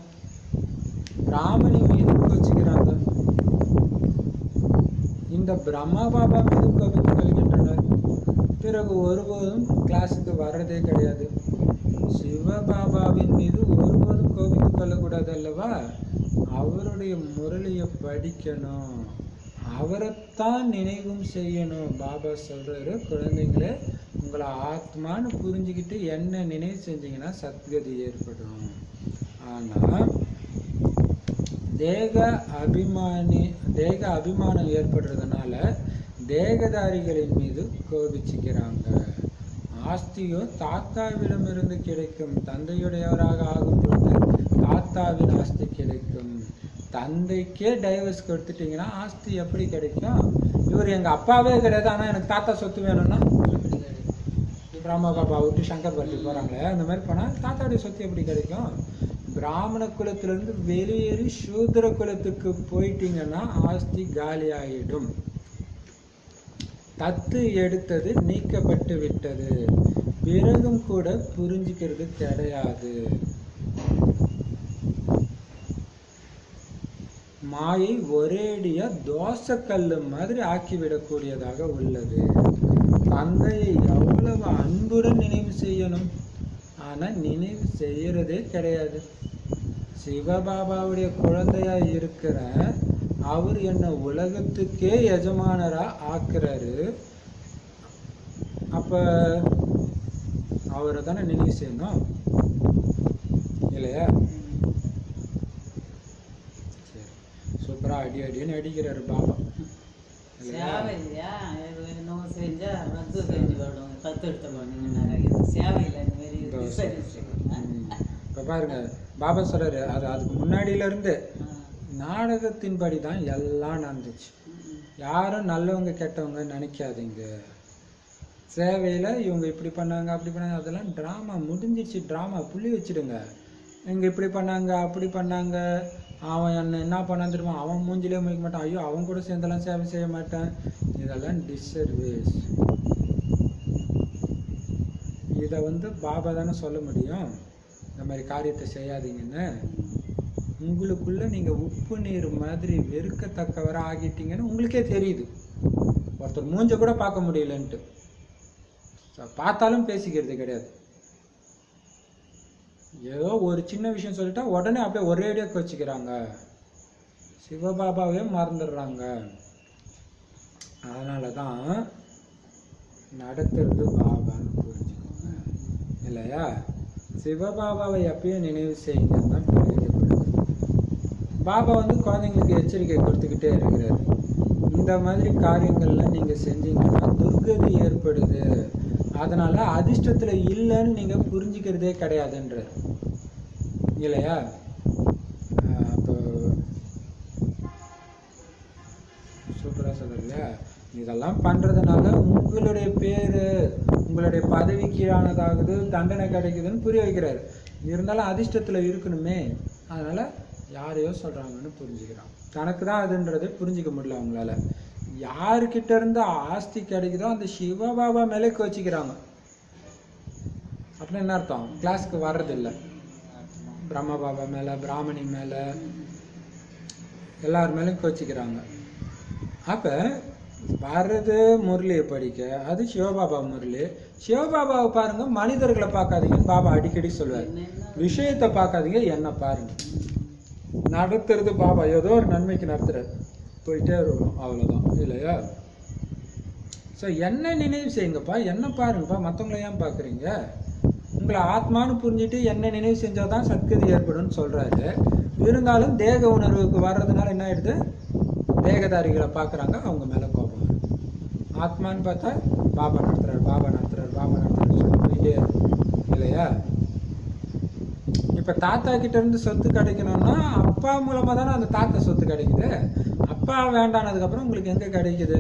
பிராமணி மீது கோச்சிக்கிறாங்க, இந்த பிரம்மா பாபா மீது கோபித்து கொள்கின்றனர். பிறகு ஒருபோதும் கிளாஸுக்கு வர்றதே கிடையாது. சிவபாபாவின் மீது ஒருபோதும் கோபித்து கொள்ளக்கூடாது அல்லவா? அவருடைய முரளியை படிக்கணும், அவரைத்தான் நினைவும் செய்யணும். பாபா சொல்றாரு, குழந்தைங்களே, உங்களை ஆத்மான்னு புரிஞ்சுக்கிட்டு என்ன நினைவு செஞ்சீங்கன்னா சத்கதி ஏற்படும். ஆனா தேக அபிமானம் ஏற்படுறதுனால தேகதாரிகளின் மீது கோபிச்சுக்கிறாங்க. ஆஸ்தியோ தாத்தாவிடமிருந்து கிடைக்கும். தந்தையுடையவராக ஆகும் பொழுது தாத்தாவின் ஆஸ்தி கிடைக்கும். தந்தைக்கே டைவர்ஸ் கொடுத்துட்டீங்கன்னா ஆஸ்தி எப்படி கிடைக்கும்? இவர் எங்க அப்பாவே கிடையாது, ஆனா எனக்கு தாத்தா சொத்து வேணும்னா பிரம்மா பாபா விட்டு சங்கர் பட்டி போறாங்களே, அந்த மாதிரி போனா தாத்தாவுடைய சொத்து எப்படி கிடைக்கும்? பிராமண குலத்திலிருந்து வெளியேறி சூத்திர குலத்துக்கு போயிட்டீங்கன்னா ஆஸ்தி காலி ஆயிடும். தத்து எடுத்தது நீக்கப்பட்டு விட்டது. பிறகும் கூட புரிஞ்சுக்கிறது கிடையாது. மாயை ஒரேடியா தோசைக்கல்லு மாதிரி ஆக்கிவிடக்கூடியதாக உள்ளது. தந்தையை எவ்வளவு அன்புடன் நினைவு செய்யணும், ஆனா நினைவு செய்யறதே கிடையாது. சிவபாபாவுடைய குழந்தையா இருக்கிற அவர் என்ன உலகத்துக்கே எஜமானரா ஆக்குறாரு. அப்ப அவரை தானே நினைவு செய்யணும் இல்லையா? சரி, சூப்பரா அடின்னு அடிக்கிறாரு பாபா. இப்ப பாருங்க, பாபா சொல்றாரு, அதுக்கு முன்னாடியில இருந்து நாடகத்தின்படி தான் எல்லாம் நடந்துச்சு. யாரும் நல்லவங்க கெட்டவங்க நினைக்காதீங்க. சேவையில இவங்க இப்படி பண்ணாங்க அப்படி பண்ணாங்க, அதெல்லாம் டிராமா முடிஞ்சிச்சு. டிராமா புள்ளி வச்சிடுங்க. இங்க இப்படி பண்ணாங்க அப்படி பண்ணாங்க, அவன் என்ன பண்ணான் தெரியுமா, அவன் மூஞ்சிலே முடிக்க மாட்டான், ஐயோ அவன் கூட சேர்ந்தெல்லாம் சேவை செய்ய மாட்டேன், இதெல்லாம் டிஸ்சர்வீஸ். இதை பாபா தானே சொல்ல முடியும், இந்த மாதிரி காரியத்தை செய்யாதீங்கன்னு. உங்களுக்குள்ள நீங்க உப்பு நீர் மாதிரி வெறுக்கத்தக்கவரை ஆகிட்டீங்கன்னு உங்களுக்கே தெரியுது. ஒருத்தர் மூஞ்ச கூட பார்க்க முடியலன்ட்டு பார்த்தாலும் பேசிக்கிறது கிடையாது. ஏதோ ஒரு சின்ன விஷயம் சொல்லிட்டா உடனே அப்படியே ஒரேடியா கோச்சிக்கிறாங்க, சிவபாபாவே மறந்துடுறாங்க. அதனாலதான் நடத்துறது பாபான்னு புரிஞ்சுக்கோங்க இல்லையா? சிவபாபாவை எப்பயும் நினைவு செய்யுங்கன்னு தான் புரிஞ்சுக்கப்படுது. பாபா குழந்தைங்களுக்கு எச்சரிக்கை கொடுத்துக்கிட்டே இருக்கிறாரு. இந்த மாதிரி காரியங்கள்ல நீங்க செஞ்சீங்கன்னா துர்கதி ஏற்படுது, அதனால அதிர்ஷ்டத்துல இல்லைன்னு நீங்க புரிஞ்சுக்கிறதே கிடையாதுன்ற இல்லையா? அப்போ சூப்பரா சொல்ற இல்லையா? இதெல்லாம் பண்றதுனால உங்களுடைய பேரு உங்களுடைய பதவி கீழானதாகுது, தண்டனை கிடைக்குதுன்னு புரிய வைக்கிறாரு. இருந்தாலும் அதிர்ஷ்டத்துல இருக்கணுமே, அதனால யாரையோ சொல்றாங்கன்னு புரிஞ்சுக்கிறான். தனக்கு தான் அதுன்றதை புரிஞ்சுக்க முடியல அவங்களால. யாருக்கிட்ட இருந்து ஆஸ்தி கிடைக்குதோ அந்த சிவபாபா மேலே கோச்சிக்கிறாங்க. அப்படின்னு என்ன அர்த்தம்? கிளாஸ்க்கு வர்றதில்லை. பிரம்ம பாபா மேல, பிராமணி மேல, எல்லார் மேலும் கோச்சிக்கிறாங்க. அப்ப வர்றது முரளியை படிக்க, அது சிவபாபா முரளி. சிவபாபாவை பாருங்க, மனிதர்களை பார்க்காதீங்கன்னு பாபா அடிக்கடி சொல்லுவார். விஷயத்தை பார்க்காதீங்க, என்ன பாருங்க. நடத்துறது பாபா ஏதோ ஒரு நன்மைக்கு நடத்துறாரு, போயிட்டே இருக்கும், அவ்வளவுதான் இல்லையா? ஸோ என்ன நினைவு செய்யுங்கப்பா, என்ன பாருங்கப்பா, மற்றவங்களை ஏன் பார்க்குறீங்க? உங்களை ஆத்மானு புரிஞ்சுட்டு என்ன நினைவு செஞ்சாதான் சத்கதி ஏற்படும் சொல்றாரு. இருந்தாலும் தேக உணர்வுக்கு வர்றதுனால என்ன ஆயிடுது? தேகதாரிகளை பார்க்குறாங்க, அவங்க மேல கோபம். ஆத்மான்னு பார்த்தா பாபா நடத்துறாரு, பாபா நடத்துறாரு, பாபா நடத்துறாரு போயிட்டே இருக்கும் இல்லையா? இப்ப தாத்தா கிட்ட இருந்து சொத்து கிடைக்கணும்னா அப்பா மூலமா தானே அந்த தாத்தா சொத்து கிடைக்குது. அப்பா வேண்டானதுக்கு அப்புறம் உங்களுக்கு எங்க கிடைக்குது?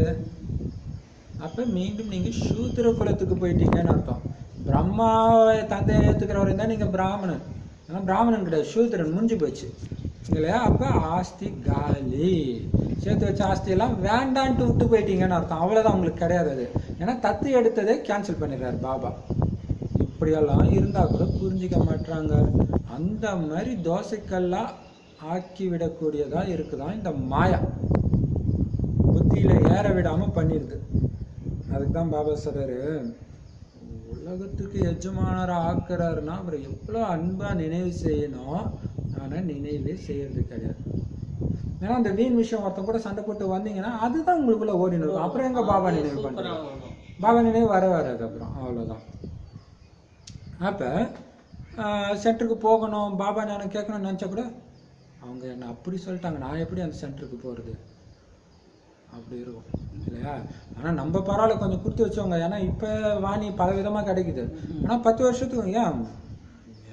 அப்ப மீண்டும் நீங்க சூத்திர குலத்துக்கு போயிட்டீங்கன்னு அர்த்தம். பிரம்மாவை தந்தையை ஏத்துக்கிறவரை தான் நீங்க பிராமணன். ஆனா பிராமணன் கிடையாது, சூத்திரன், முடிஞ்சு போச்சு இல்லையா? அப்ப ஆஸ்தி காலி. சேர்த்து வச்ச ஆஸ்தியெல்லாம் வேண்டான்ட்டு விட்டு போயிட்டீங்கன்னு அர்த்தம். அவ்வளோதான், உங்களுக்கு கிடையாது அது. ஏன்னா தத்து எடுத்ததே கேன்சல் பண்ணிடுறாரு பாபா. இப்படியெல்லாம் இருந்தால் கூட புரிஞ்சிக்க மாட்டாங்க. அந்த மாதிரி தோசைக்கெல்லாம் ஆக்கி விடக்கூடியதாக இருக்குதான் இந்த மாயா. புத்தியில் ஏற விடாமல் பண்ணிடுது. அதுக்கு தான் பாபா சொல்றாரு, உலகத்துக்கு எஜமானராக ஆக்குறாருன்னா அவரை எவ்வளோ அன்பாக நினைவு செய்யணும். ஆனால் நினைவே செய்யறது கிடையாது. ஏன்னா அந்த வீண் விஷயம் ஒருத்தன் கூட சண்டை போட்டு வந்தீங்கன்னா அதுதான் உங்களுக்குள்ள ஓடினு இருக்கும். அப்புறம் எங்க பாபா நினைவு பண்ணுறோம்? பாபா நினைவு வராது. அப்புறம் அவ்வளோதான். அப்போ சென்டருக்கு போகணும், பாபா ஞானம் கேட்கணும்னு நினச்சா கூட அவங்க என்ன அப்படி சொல்லிட்டாங்க, நான் எப்படி அந்த சென்டருக்கு போகிறது அப்படி இருக்கும் இல்லையா? ஆனால் நம்ம பரவாயில்ல கொஞ்சம் கொடுத்து வச்சவங்க. ஏன்னா இப்போ வாணி பல விதமாக கிடைக்குது. ஆனால் 10 வருஷத்துக்கு ஏன்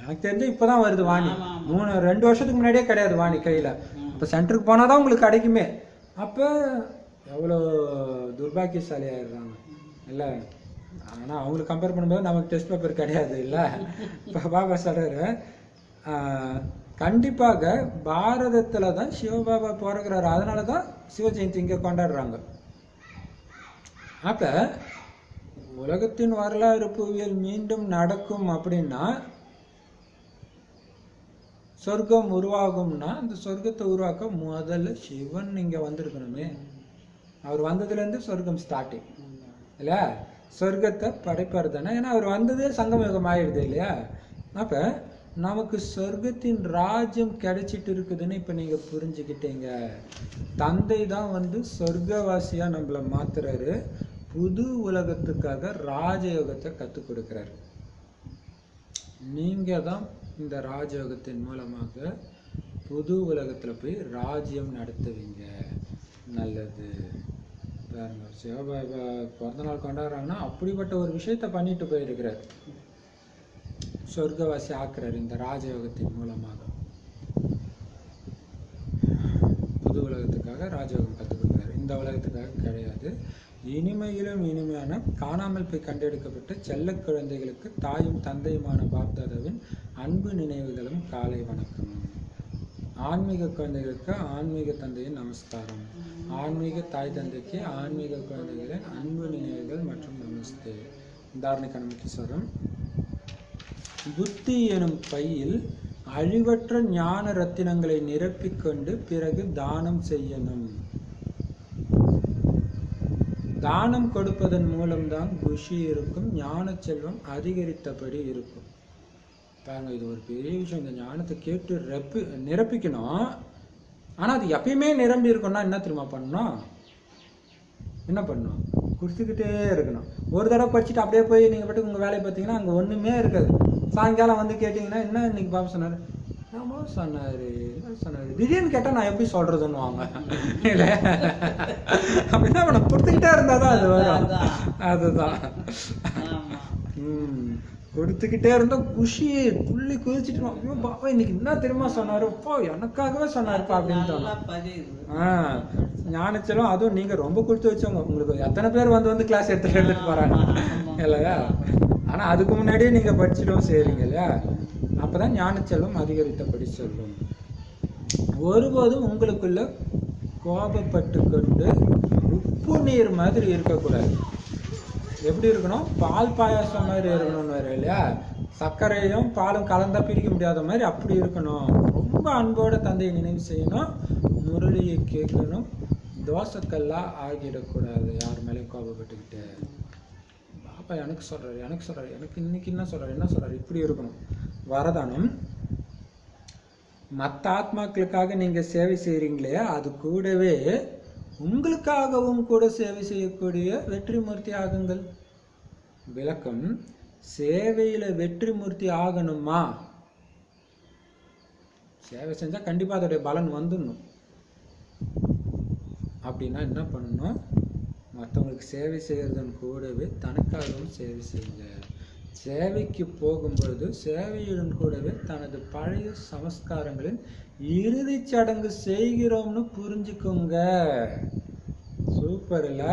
எனக்கு தெரிஞ்சு இப்போ தான் வருது வாணி. 2 வருஷத்துக்கு முன்னாடியே கிடையாது வாணி கையில். இப்போ சென்டருக்கு போனால் தான் உங்களுக்கு கிடைக்குமே. அப்போ எவ்வளோ துர்பாக்கியசாலி ஆயிடுறாங்க இல்லை? ஆனால் அவங்களுக்கு கம்பேர் பண்ணும்போது நமக்கு டெஸ்ட் பேப்பர் கிடையாது இல்லை? இப்போ பாபா சொல்கிறாரு, கண்டிப்பாக பாரதத்தில் தான் சிவபாபா பிறகுறாரு. அதனால தான் சிவ ஜெயந்தி இங்கே கொண்டாடுறாங்க. அப்போ உலகத்தின் வரலாறு புவியியல் மீண்டும் நடக்கும் அப்படின்னா, சொர்க்கம் உருவாகும்னா அந்த சொர்க்கத்தை உருவாக்க முதல்ல சிவன் இங்கே வந்திருக்கணுமே. அவர் வந்ததுலேருந்து சொர்க்கம் ஸ்டார்டிங் இல்லையா? சொர்க்கத்தை படைப்பார் தானே. ஏன்னா அவர் வந்ததே சங்கம் யுகம் ஆயிடுது இல்லையா? அப்போ நமக்கு சொர்க்கத்தின் ராஜ்யம் கிடைச்சிட்டு இருக்குதுன்னு இப்போ நீங்கள் புரிஞ்சுக்கிட்டீங்க. தந்தை தான் வந்து சொர்க்கவாசியாக நம்மளை மாத்துறாரு. புது உலகத்துக்காக ராஜயோகத்தை கற்றுக் கொடுக்குறாரு. நீங்கள் தான் இந்த ராஜயோகத்தின் மூலமாக புது உலகத்தில் போய் ராஜ்யம் நடத்துவீங்க. நல்லது. சிவபாபா பிறந்த நாள் கொண்டாடுறாங்கன்னா அப்படிப்பட்ட ஒரு விஷயத்த பண்ணிட்டு போயிருக்கிறார். சொர்க்கவாசி ஆக்குறாரு இந்த ராஜயோகத்தின் மூலமாக. புது உலகத்துக்காக ராஜயோகம் கற்றுக் கொடுக்குறாரு, இந்த உலகத்துக்காக கிடையாது. இனிமையிலும் இனிமையான காணாமல் போய் கண்டெடுக்கப்பட்ட செல்ல குழந்தைகளுக்கு தாயும் தந்தையுமான பாப்தாதாவின் அன்பு நினைவுகளும் காலை வணக்கம். ஆன்மீக குழந்தைகளுக்கு ஆன்மீக தந்தையின் நமஸ்காரம். ஆன்மீக தாய் தந்தைக்கு ஆன்மீக குழந்தைகளின் அன்பு நினைவுகள் மற்றும் நமஸ்தே. தாரணிக்கான முக்கியஸ்வரம். புத்தி எனும் பையில் அழிவற்ற ஞான ரத்தினங்களை நிரப்பிக்கொண்டு பிறகு தானம் செய்யணும். தானம் கொடுப்பதன் மூலம்தான் குஷி இருக்கும், ஞான செல்வம் அதிகரித்தபடி இருக்கும். பாருங்க, இது ஒரு பெரிய விஷயம். இந்த ஞானத்தை கேட்டு நிரப்பிக்கணும். ஆனால் அது எப்பயுமே நிரம்பி இருக்கும்னா என்ன தெரியுமா பண்ணணும்? என்ன பண்ணணும்? குடிச்சுக்கிட்டே இருக்கணும். ஒரு தடவை படிச்சுட்டு அப்படியே போய் நீங்கள் பாட்டுக்கு உங்கள் வேலையை பார்த்தீங்கன்னா அங்கே ஒன்றுமே இருக்காது. சாயங்காலம் வந்து கேட்டிங்கன்னா என்ன இன்னைக்கு பாபா சொன்னார், ஆமா சொன்னார், என்ன சொன்னார், திடீர்னு கேட்டால் நான் எப்படி சொல்கிறதுன்னு வாங்க இல்லை? அப்படின்னா நம்ம கொடுத்துக்கிட்டே இருந்தால் தான் அது வரும். அதுதான். கொடுத்துக்கிட்டே இருந்தால் குஷி புள்ளி குதிச்சுட்டு, ஐயோ பாபா இன்னைக்கு என்ன தெரியுமா சொன்னார், இப்போ எனக்காகவே சொன்னாருப்பா அப்படின்னு தோணும். ஞானச்சலம் அதுவும் நீங்கள் ரொம்ப கொடுத்து வச்சவங்க. உங்களுக்கு எத்தனை பேர் வந்து கிளாஸ் எடுத்துட்டு போகிறாங்க இல்லையா? ஆனால் அதுக்கு முன்னாடியே நீங்கள் படிச்சிடும் செய்கிறீங்க இல்லையா? அப்போ தான் ஞானச்செல்வம் அதிகரித்தபடி சொல்லும். ஒருபோதும் உங்களுக்குள்ள கோபப்பட்டு கொண்டு உப்பு நீர் மாதிரி இருக்கக்கூடாது. எப்படி இருக்கணும்? பால் பாயாசம் மாதிரி இருக்கணும்னு வேறு இல்லையா? சர்க்கரையும் பாலும் கலந்தால் பிரிக்க முடியாத மாதிரி அப்படி இருக்கணும். ரொம்ப அன்போட தந்தையை நினைவு செய்யணும், முரளியை கேட்கணும், தோசைக்கெல்லாம் ஆகிடக்கூடாது. யார் மேலேயும் கோபப்பட்டுக்கிட்டு பாப்பா எனக்கு சொல்கிறாரு, எனக்கு இன்னைக்கு என்ன சொல்கிறாரு இப்படி இருக்கணும். வரதானம். மற்ற ஆத்மாக்களுக்காக நீங்கள் சேவை செய்கிறீங்களே, அது கூடவே உங்களுக்காகவும் கூட சேவை செய்யக்கூடிய வெற்றிமூர்த்தி ஆகுங்கள். விளக்கம். சேவையில் வெற்றிமூர்த்தி ஆகணுமா? சேவை செஞ்சால் கண்டிப்பாக அதோடைய பலன் வந்துடணும். அப்படின்னா என்ன பண்ணணும்? மற்றவங்களுக்கு சேவை செய்கிறதன் கூடவே தனக்காகவும் சேவை செய்யுங்க. சேவைக்கு போகும்பொழுது சேவையுடன் கூடவே தனது பழைய சமஸ்காரங்களின் இறுதி சடங்கு செய்கிறோம்னு புரிஞ்சுக்கோங்க. சூப்பர் இல்ல?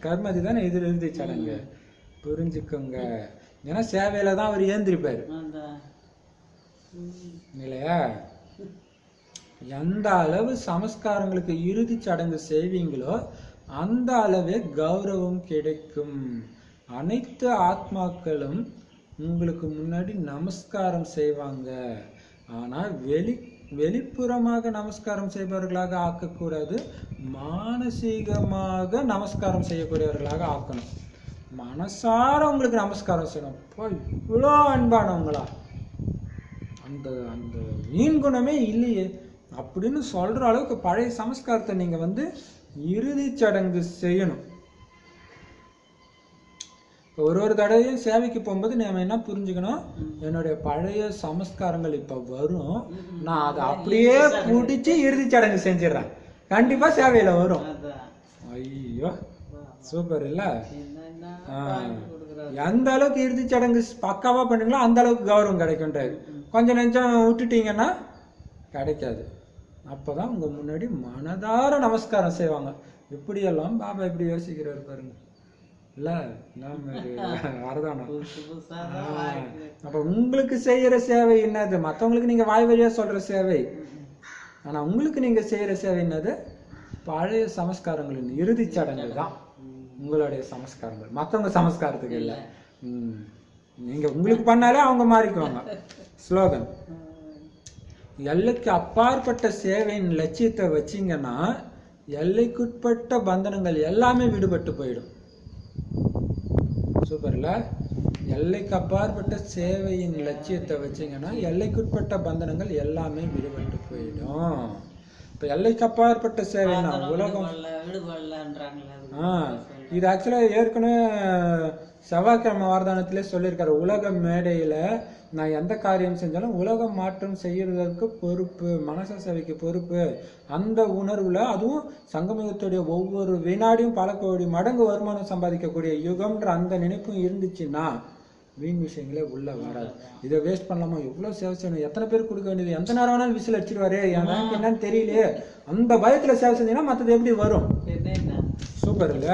கர்மதி தானே இது இறுதி சடங்கு. புரிஞ்சுக்கோங்க. ஏன்னா சேவையில தான் அவர் ஏந்திருப்பாரு இல்லையா? எந்த அளவு சமஸ்காரங்களுக்கு இறுதி சடங்கு செய்வீங்களோ அந்த அளவே கௌரவம் கிடைக்கும். அனைத்து ஆத்மாக்களும் உங்களுக்கு முன்னாடி நமஸ்காரம் செய்வாங்க. ஆனால் வெளிப்புறமாக நமஸ்காரம் செய்பவர்களாக ஆக்கக்கூடாது, மானசீகமாக நமஸ்காரம் செய்யக்கூடியவர்களாக ஆக்கணும். மனசார உங்களுக்கு நமஸ்காரம் செய்யணும். இவ்வளோ அன்பானவங்களா, அந்த அந்த மீன் குணமே இல்லையே அப்படின்னு சொல்ற அளவுக்கு பழைய சமஸ்காரத்தை நீங்க இறுதி சடங்கு செய்யணும். ஒரு தடவையும் சேவைக்கு போகும்போது நம்ம என்ன புரிஞ்சுக்கணும், என்னுடைய பழைய சமஸ்காரங்கள் இப்ப வரும், நான் அதை அப்படியே பிடிச்சி இறுதி சடங்கு செஞ்சிடறேன், கண்டிப்பா சேவையில வரும். ஐயோ சூப்பர் இல்ல. எந்த அளவுக்கு இறுதி சடங்கு பக்காவா பண்ணுங்களோ அந்த அளவுக்கு கௌரவம் கிடைக்கும்ன்றாரு. கொஞ்சம் நெஞ்சம் விட்டுட்டீங்கன்னா கிடைக்காது. அப்பதான் உங்க முன்னாடி மனதார நமஸ்காரம் செய்வாங்க. இப்படியெல்லாம் பாபா இப்படி யோசிக்கிறாரு பாருங்க இல்ல. வரதானம். அப்ப உங்களுக்கு செய்யற சேவை என்னது? மற்றவங்களுக்கு நீங்க வாய் வழியா சொல்ற சேவை. ஆனா உங்களுக்கு நீங்க செய்யற சேவை என்னது? பழைய சமஸ்காரங்களின் இறுதி சடங்கு தான் உங்களுடைய சமஸ்காரங்கள், மற்றவங்க சமஸ்காரத்துக்கு இல்லை. நீங்க உங்களுக்கு பண்ணாலே அவங்க மாறிக்குவாங்க. ஸ்லோகன்: எல்லைக்கு அப்பாற்பட்ட சேவையின் லட்சியத்தை வச்சிங்கன்னா எல்லைக்குட்பட்ட பந்தனங்கள் எல்லாமே விடுபட்டு போயிடும். சூப்பர்ல. எல்லைக்கு அப்பாற்பட்ட சேவையின் லட்சியத்தை வச்சிங்கன்னா எல்லைக்குட்பட்ட பந்தனங்கள் எல்லாமே விடுபட்டு போயிடும். இப்ப எல்லைக்கு அப்பாற்பட்ட சேவைன்னா உலகம். இது ஆக்சுவலா ஏற்கனவே செவ்வாய்க்கிழமை வார்தானத்திலே சொல்லியிருக்காரு. உலக மேடையில நான் எந்த காரியம் செஞ்சாலும் உலகம் மாற்றம் செய்யறதுக்கு பொறுப்பு, மனச சேவைக்கு பொறுப்பு. அந்த உணர்வுல, அதுவும் சங்கமயுகத்துடைய ஒவ்வொரு வினாடியும் பல கோடி மடங்கு வருமானம் சம்பாதிக்கக்கூடிய யுகம்ன்ற அந்த நினைப்பும் இருந்துச்சுன்னா வீண் விஷயங்களே உள்ள வராது. இதை வேஸ்ட் பண்ணலாமா, எவ்வளவு சேவை செய்யணும், எத்தனை பேர் கொடுக்க வேண்டியது, எந்த நேரம் வேணாலும் விசில் அடிச்சிருவாரு, எனக்கு என்னன்னு தெரியலையே, அந்த பயத்துல சேவை செஞ்சீங்கன்னா மற்றது எப்படி வரும்? சூப்பர் இல்ல.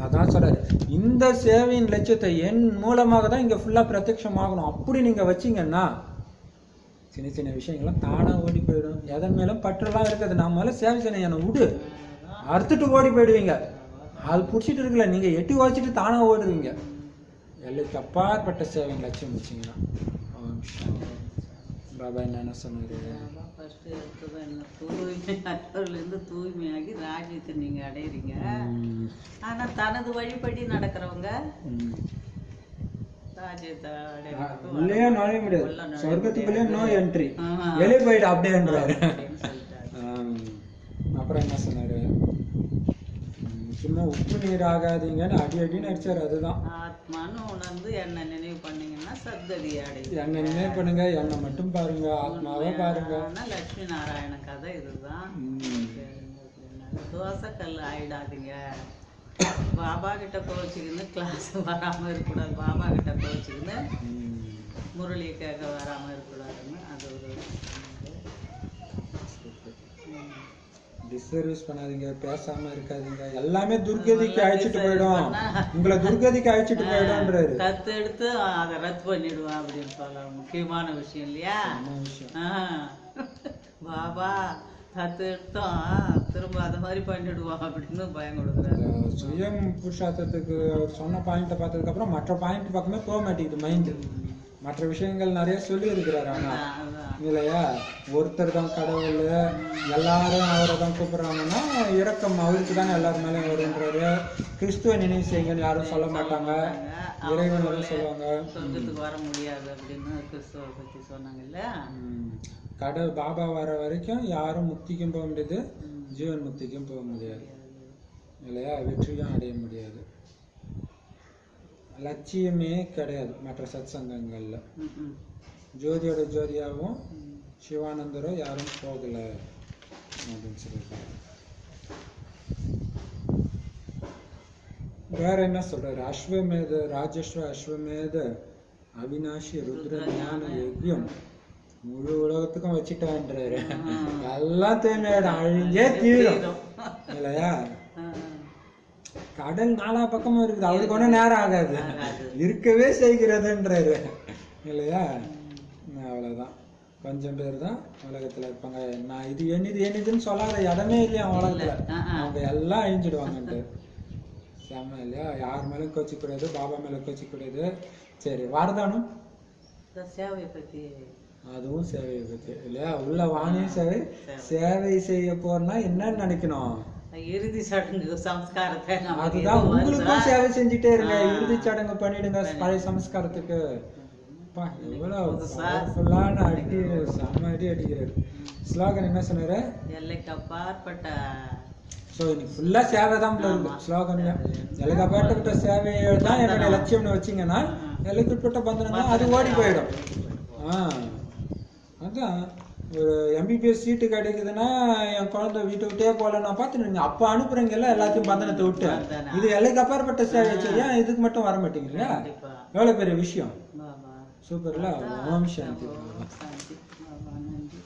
அதான் சொல்றாரு, இந்த சேவையின் லட்சியத்தை என் மூலமாக தான் இங்க ஃபுல்லா பிரத்யட்சம் ஆகணும். அப்படி நீங்க வச்சீங்கன்னா சின்ன சின்ன விஷயங்கள்லாம் தானா ஓடி போயிடும். எதன் மேலும் பற்றெல்லாம் இருக்காது. நான் முதல்ல சேவை செய்யணும், என்னை விடு, அறுத்துட்டு ஓடி போயிடுவீங்க. அது பிடிச்சிட்டு இருக்குல்ல, நீங்க எட்டி ஓடிச்சிட்டு தானா ஓடுவீங்க. எல்லைக்கு அப்பாற்பட்ட சேவையின் லட்சியம் வச்சிங்கன்னா. பாபா என்ன சொன்னாரு? தூய்மையாகி ராஜ்யத்தை நீங்க அடையிறீங்க. ஆனா தனது வழிபடி நடக்கிறவங்க ராஜ்யத்தை உள்ளே நுழைய முடியாது. சொர்க்கத்துக்குள்ளே நோ என்ட்ரி, வெளியே போயிடு அப்படின்றாரு. அப்புறம் என்ன சொன்னாரு? சும்மா உப்பு நீர் ஆகாதீங்கன்னு அடின்னு அடிச்சாரு. அதுதான் ஆத்மான்னு உணர்ந்து என்ன நினைவு பண்ணீங்கன்னா சத்கதி அடையும். என்ன நினைவு பண்ணுங்க, என்ன மட்டும் பாருங்க, ஆத்மாவை பாருங்க. லட்சுமி நாராயண கதை இதுதான். தோசைக்கல் ஆயிடாதீங்க. பாபா கிட்ட கோச்சிக்கின்னு கிளாஸ் வராம இருக்கக்கூடாது, பாபா கிட்ட கோச்சிக்கின்னு முரளி கேட்க வராம இருக்கக்கூடாதுன்னு அது ஒரு டிஸ்சர்வீஸ் பண்ணாதீங்க, பேசாம இருக்காதீங்க. எல்லாமே துர்கதிக்கு அழைச்சிட்டு போயிடும், உங்களை துர்கதிக்கு அழைச்சிட்டு போயிடும்ன்றாரு. கத்து எடுத்து அதை ரத்து பண்ணிடுவான் அப்படின்னு சொல்லலாம். முக்கியமான விஷயம் இல்லையா? பாபா கத்து எடுத்தோம் திரும்ப அதை மாதிரி பண்ணிடுவான் அப்படின்னு பயம் கொடுக்குறாரு. சுயம் புருஷார்த்தத்துக்கு சொன்ன பாயிண்ட்டை பார்த்ததுக்கு அப்புறம் மற்ற பாயிண்ட் பக்கமே போக மாட்டேங்குது மைண்டு. மற்ற விஷயங்கள் நிறைய சொல்லி இருக்கிறாரு. ஆனா இல்லையா, ஒருத்தர் தான் கடவுள், எல்லாரும் அவரை தான் கூப்பிடுறாங்கன்னா இரக்கம் அவருக்கு தானே எல்லாரும் மேலேயும் வருன்றாரு. கிறிஸ்துவ நினைவு செய்யுங்கன்னு யாரும் சொல்ல மாட்டாங்க, இறைவன் சொல்லுவாங்க. சொர்க்கத்துக்கு வர முடியாது அப்படின்னு கிறிஸ்துவ பத்தி சொன்னாங்கல்ல. கடவுள் பாபா வர வரைக்கும் யாரும் முக்திக்கும் போக முடியாது, ஜீவன் முக்திக்கும் போக முடியாது இல்லையா, வெற்றியும் அடைய முடியாது. லட்சியமே கிடையாது மற்ற சத் சங்கங்கள்ல. ஜோதியோட ஜோதியாவும் சிவானந்தரோ யாரும் போகல அப்படின்னு சொல்லியிருக்காங்க. வேற என்ன சொல்றாரு? அஸ்வமேத ராஜஸ்வ அஸ்வமேத அவினாஷி ருத்ர ஞான யஜ்யம் முழு உலகத்துக்கும் வச்சுட்டான்றாரு. எல்லாம் தூய்மையோட அழிஞ்சே தீரும் இல்லையா. கடல் நாலா பக்கமும் இருக்குது, அவருக்கு ஒன்றும் நேரம் ஆகாது, இருக்கவே செய்கிறதுன்றாரு இல்லையா. அவ்வளவுதான். கொஞ்சம் பேர் தான் உலகத்துல இருப்பாங்க. நான் இது என்னதுன்னு சொல்லாத இடமே இல்லையா உலகத்துல. அவங்க எல்லாம் அழிஞ்சிடுவாங்கன்ட்டு. செம்ம இல்லையா? யார் மேலும் கோச்சிக்க கூடாது, பாபா மேல கோச்சிக்க கூடாது. சரி, வரதானும் சேவையை பத்தி, அதுவும் சேவையை பத்தி இல்லையா? உள்ள வாணியும் சேவை செய்ய போறனா என்னன்னு நினைக்கணும்? இறுதி சடங்கு சம்ஸ்காரத்தை அதுதான், உங்களுக்கும் சேவை செஞ்சுட்டே இருங்க. இறுதி சடங்கு பண்ணிடுங்க பழைய சம்ஸ்காரத்துக்கு. எவ்வளவு பவர்ஃபுல்லான அடி, செம்ம அடி அடிக்கிறாரு. ஸ்லோகன் என்ன சொன்னாரு? எல்லைக்கு அப்பாற்பட்ட. ஸோ இன்னைக்கு ஃபுல்லா சேவை தான் இருக்கு ஸ்லோகன்ல. எல்லைக்கு அப்பாற்பட்ட சேவை தான் என்னுடைய லட்சியம்னு வச்சிங்கன்னா எல்லைக்குட்பட்ட பந்தனங்க அது ஓடி போயிடும். அதான் ஒரு எம்பிபிஎஸ் சீட்டு கிடைக்குதுன்னா என் குழந்தை வீட்டை விட்டே போகல நான் பார்த்துருங்க. அப்போ அனுப்புறீங்கல்ல எல்லாத்தையும் பந்தனத்தை விட்டு. இது எல்லைக்கு அப்பாற்பட்ட சேவை. சரியா? இதுக்கு மட்டும் வர மாட்டீங்களா? எவ்வளவு பெரிய விஷயம். சூப்பர்ல. ஓம் சாந்தி.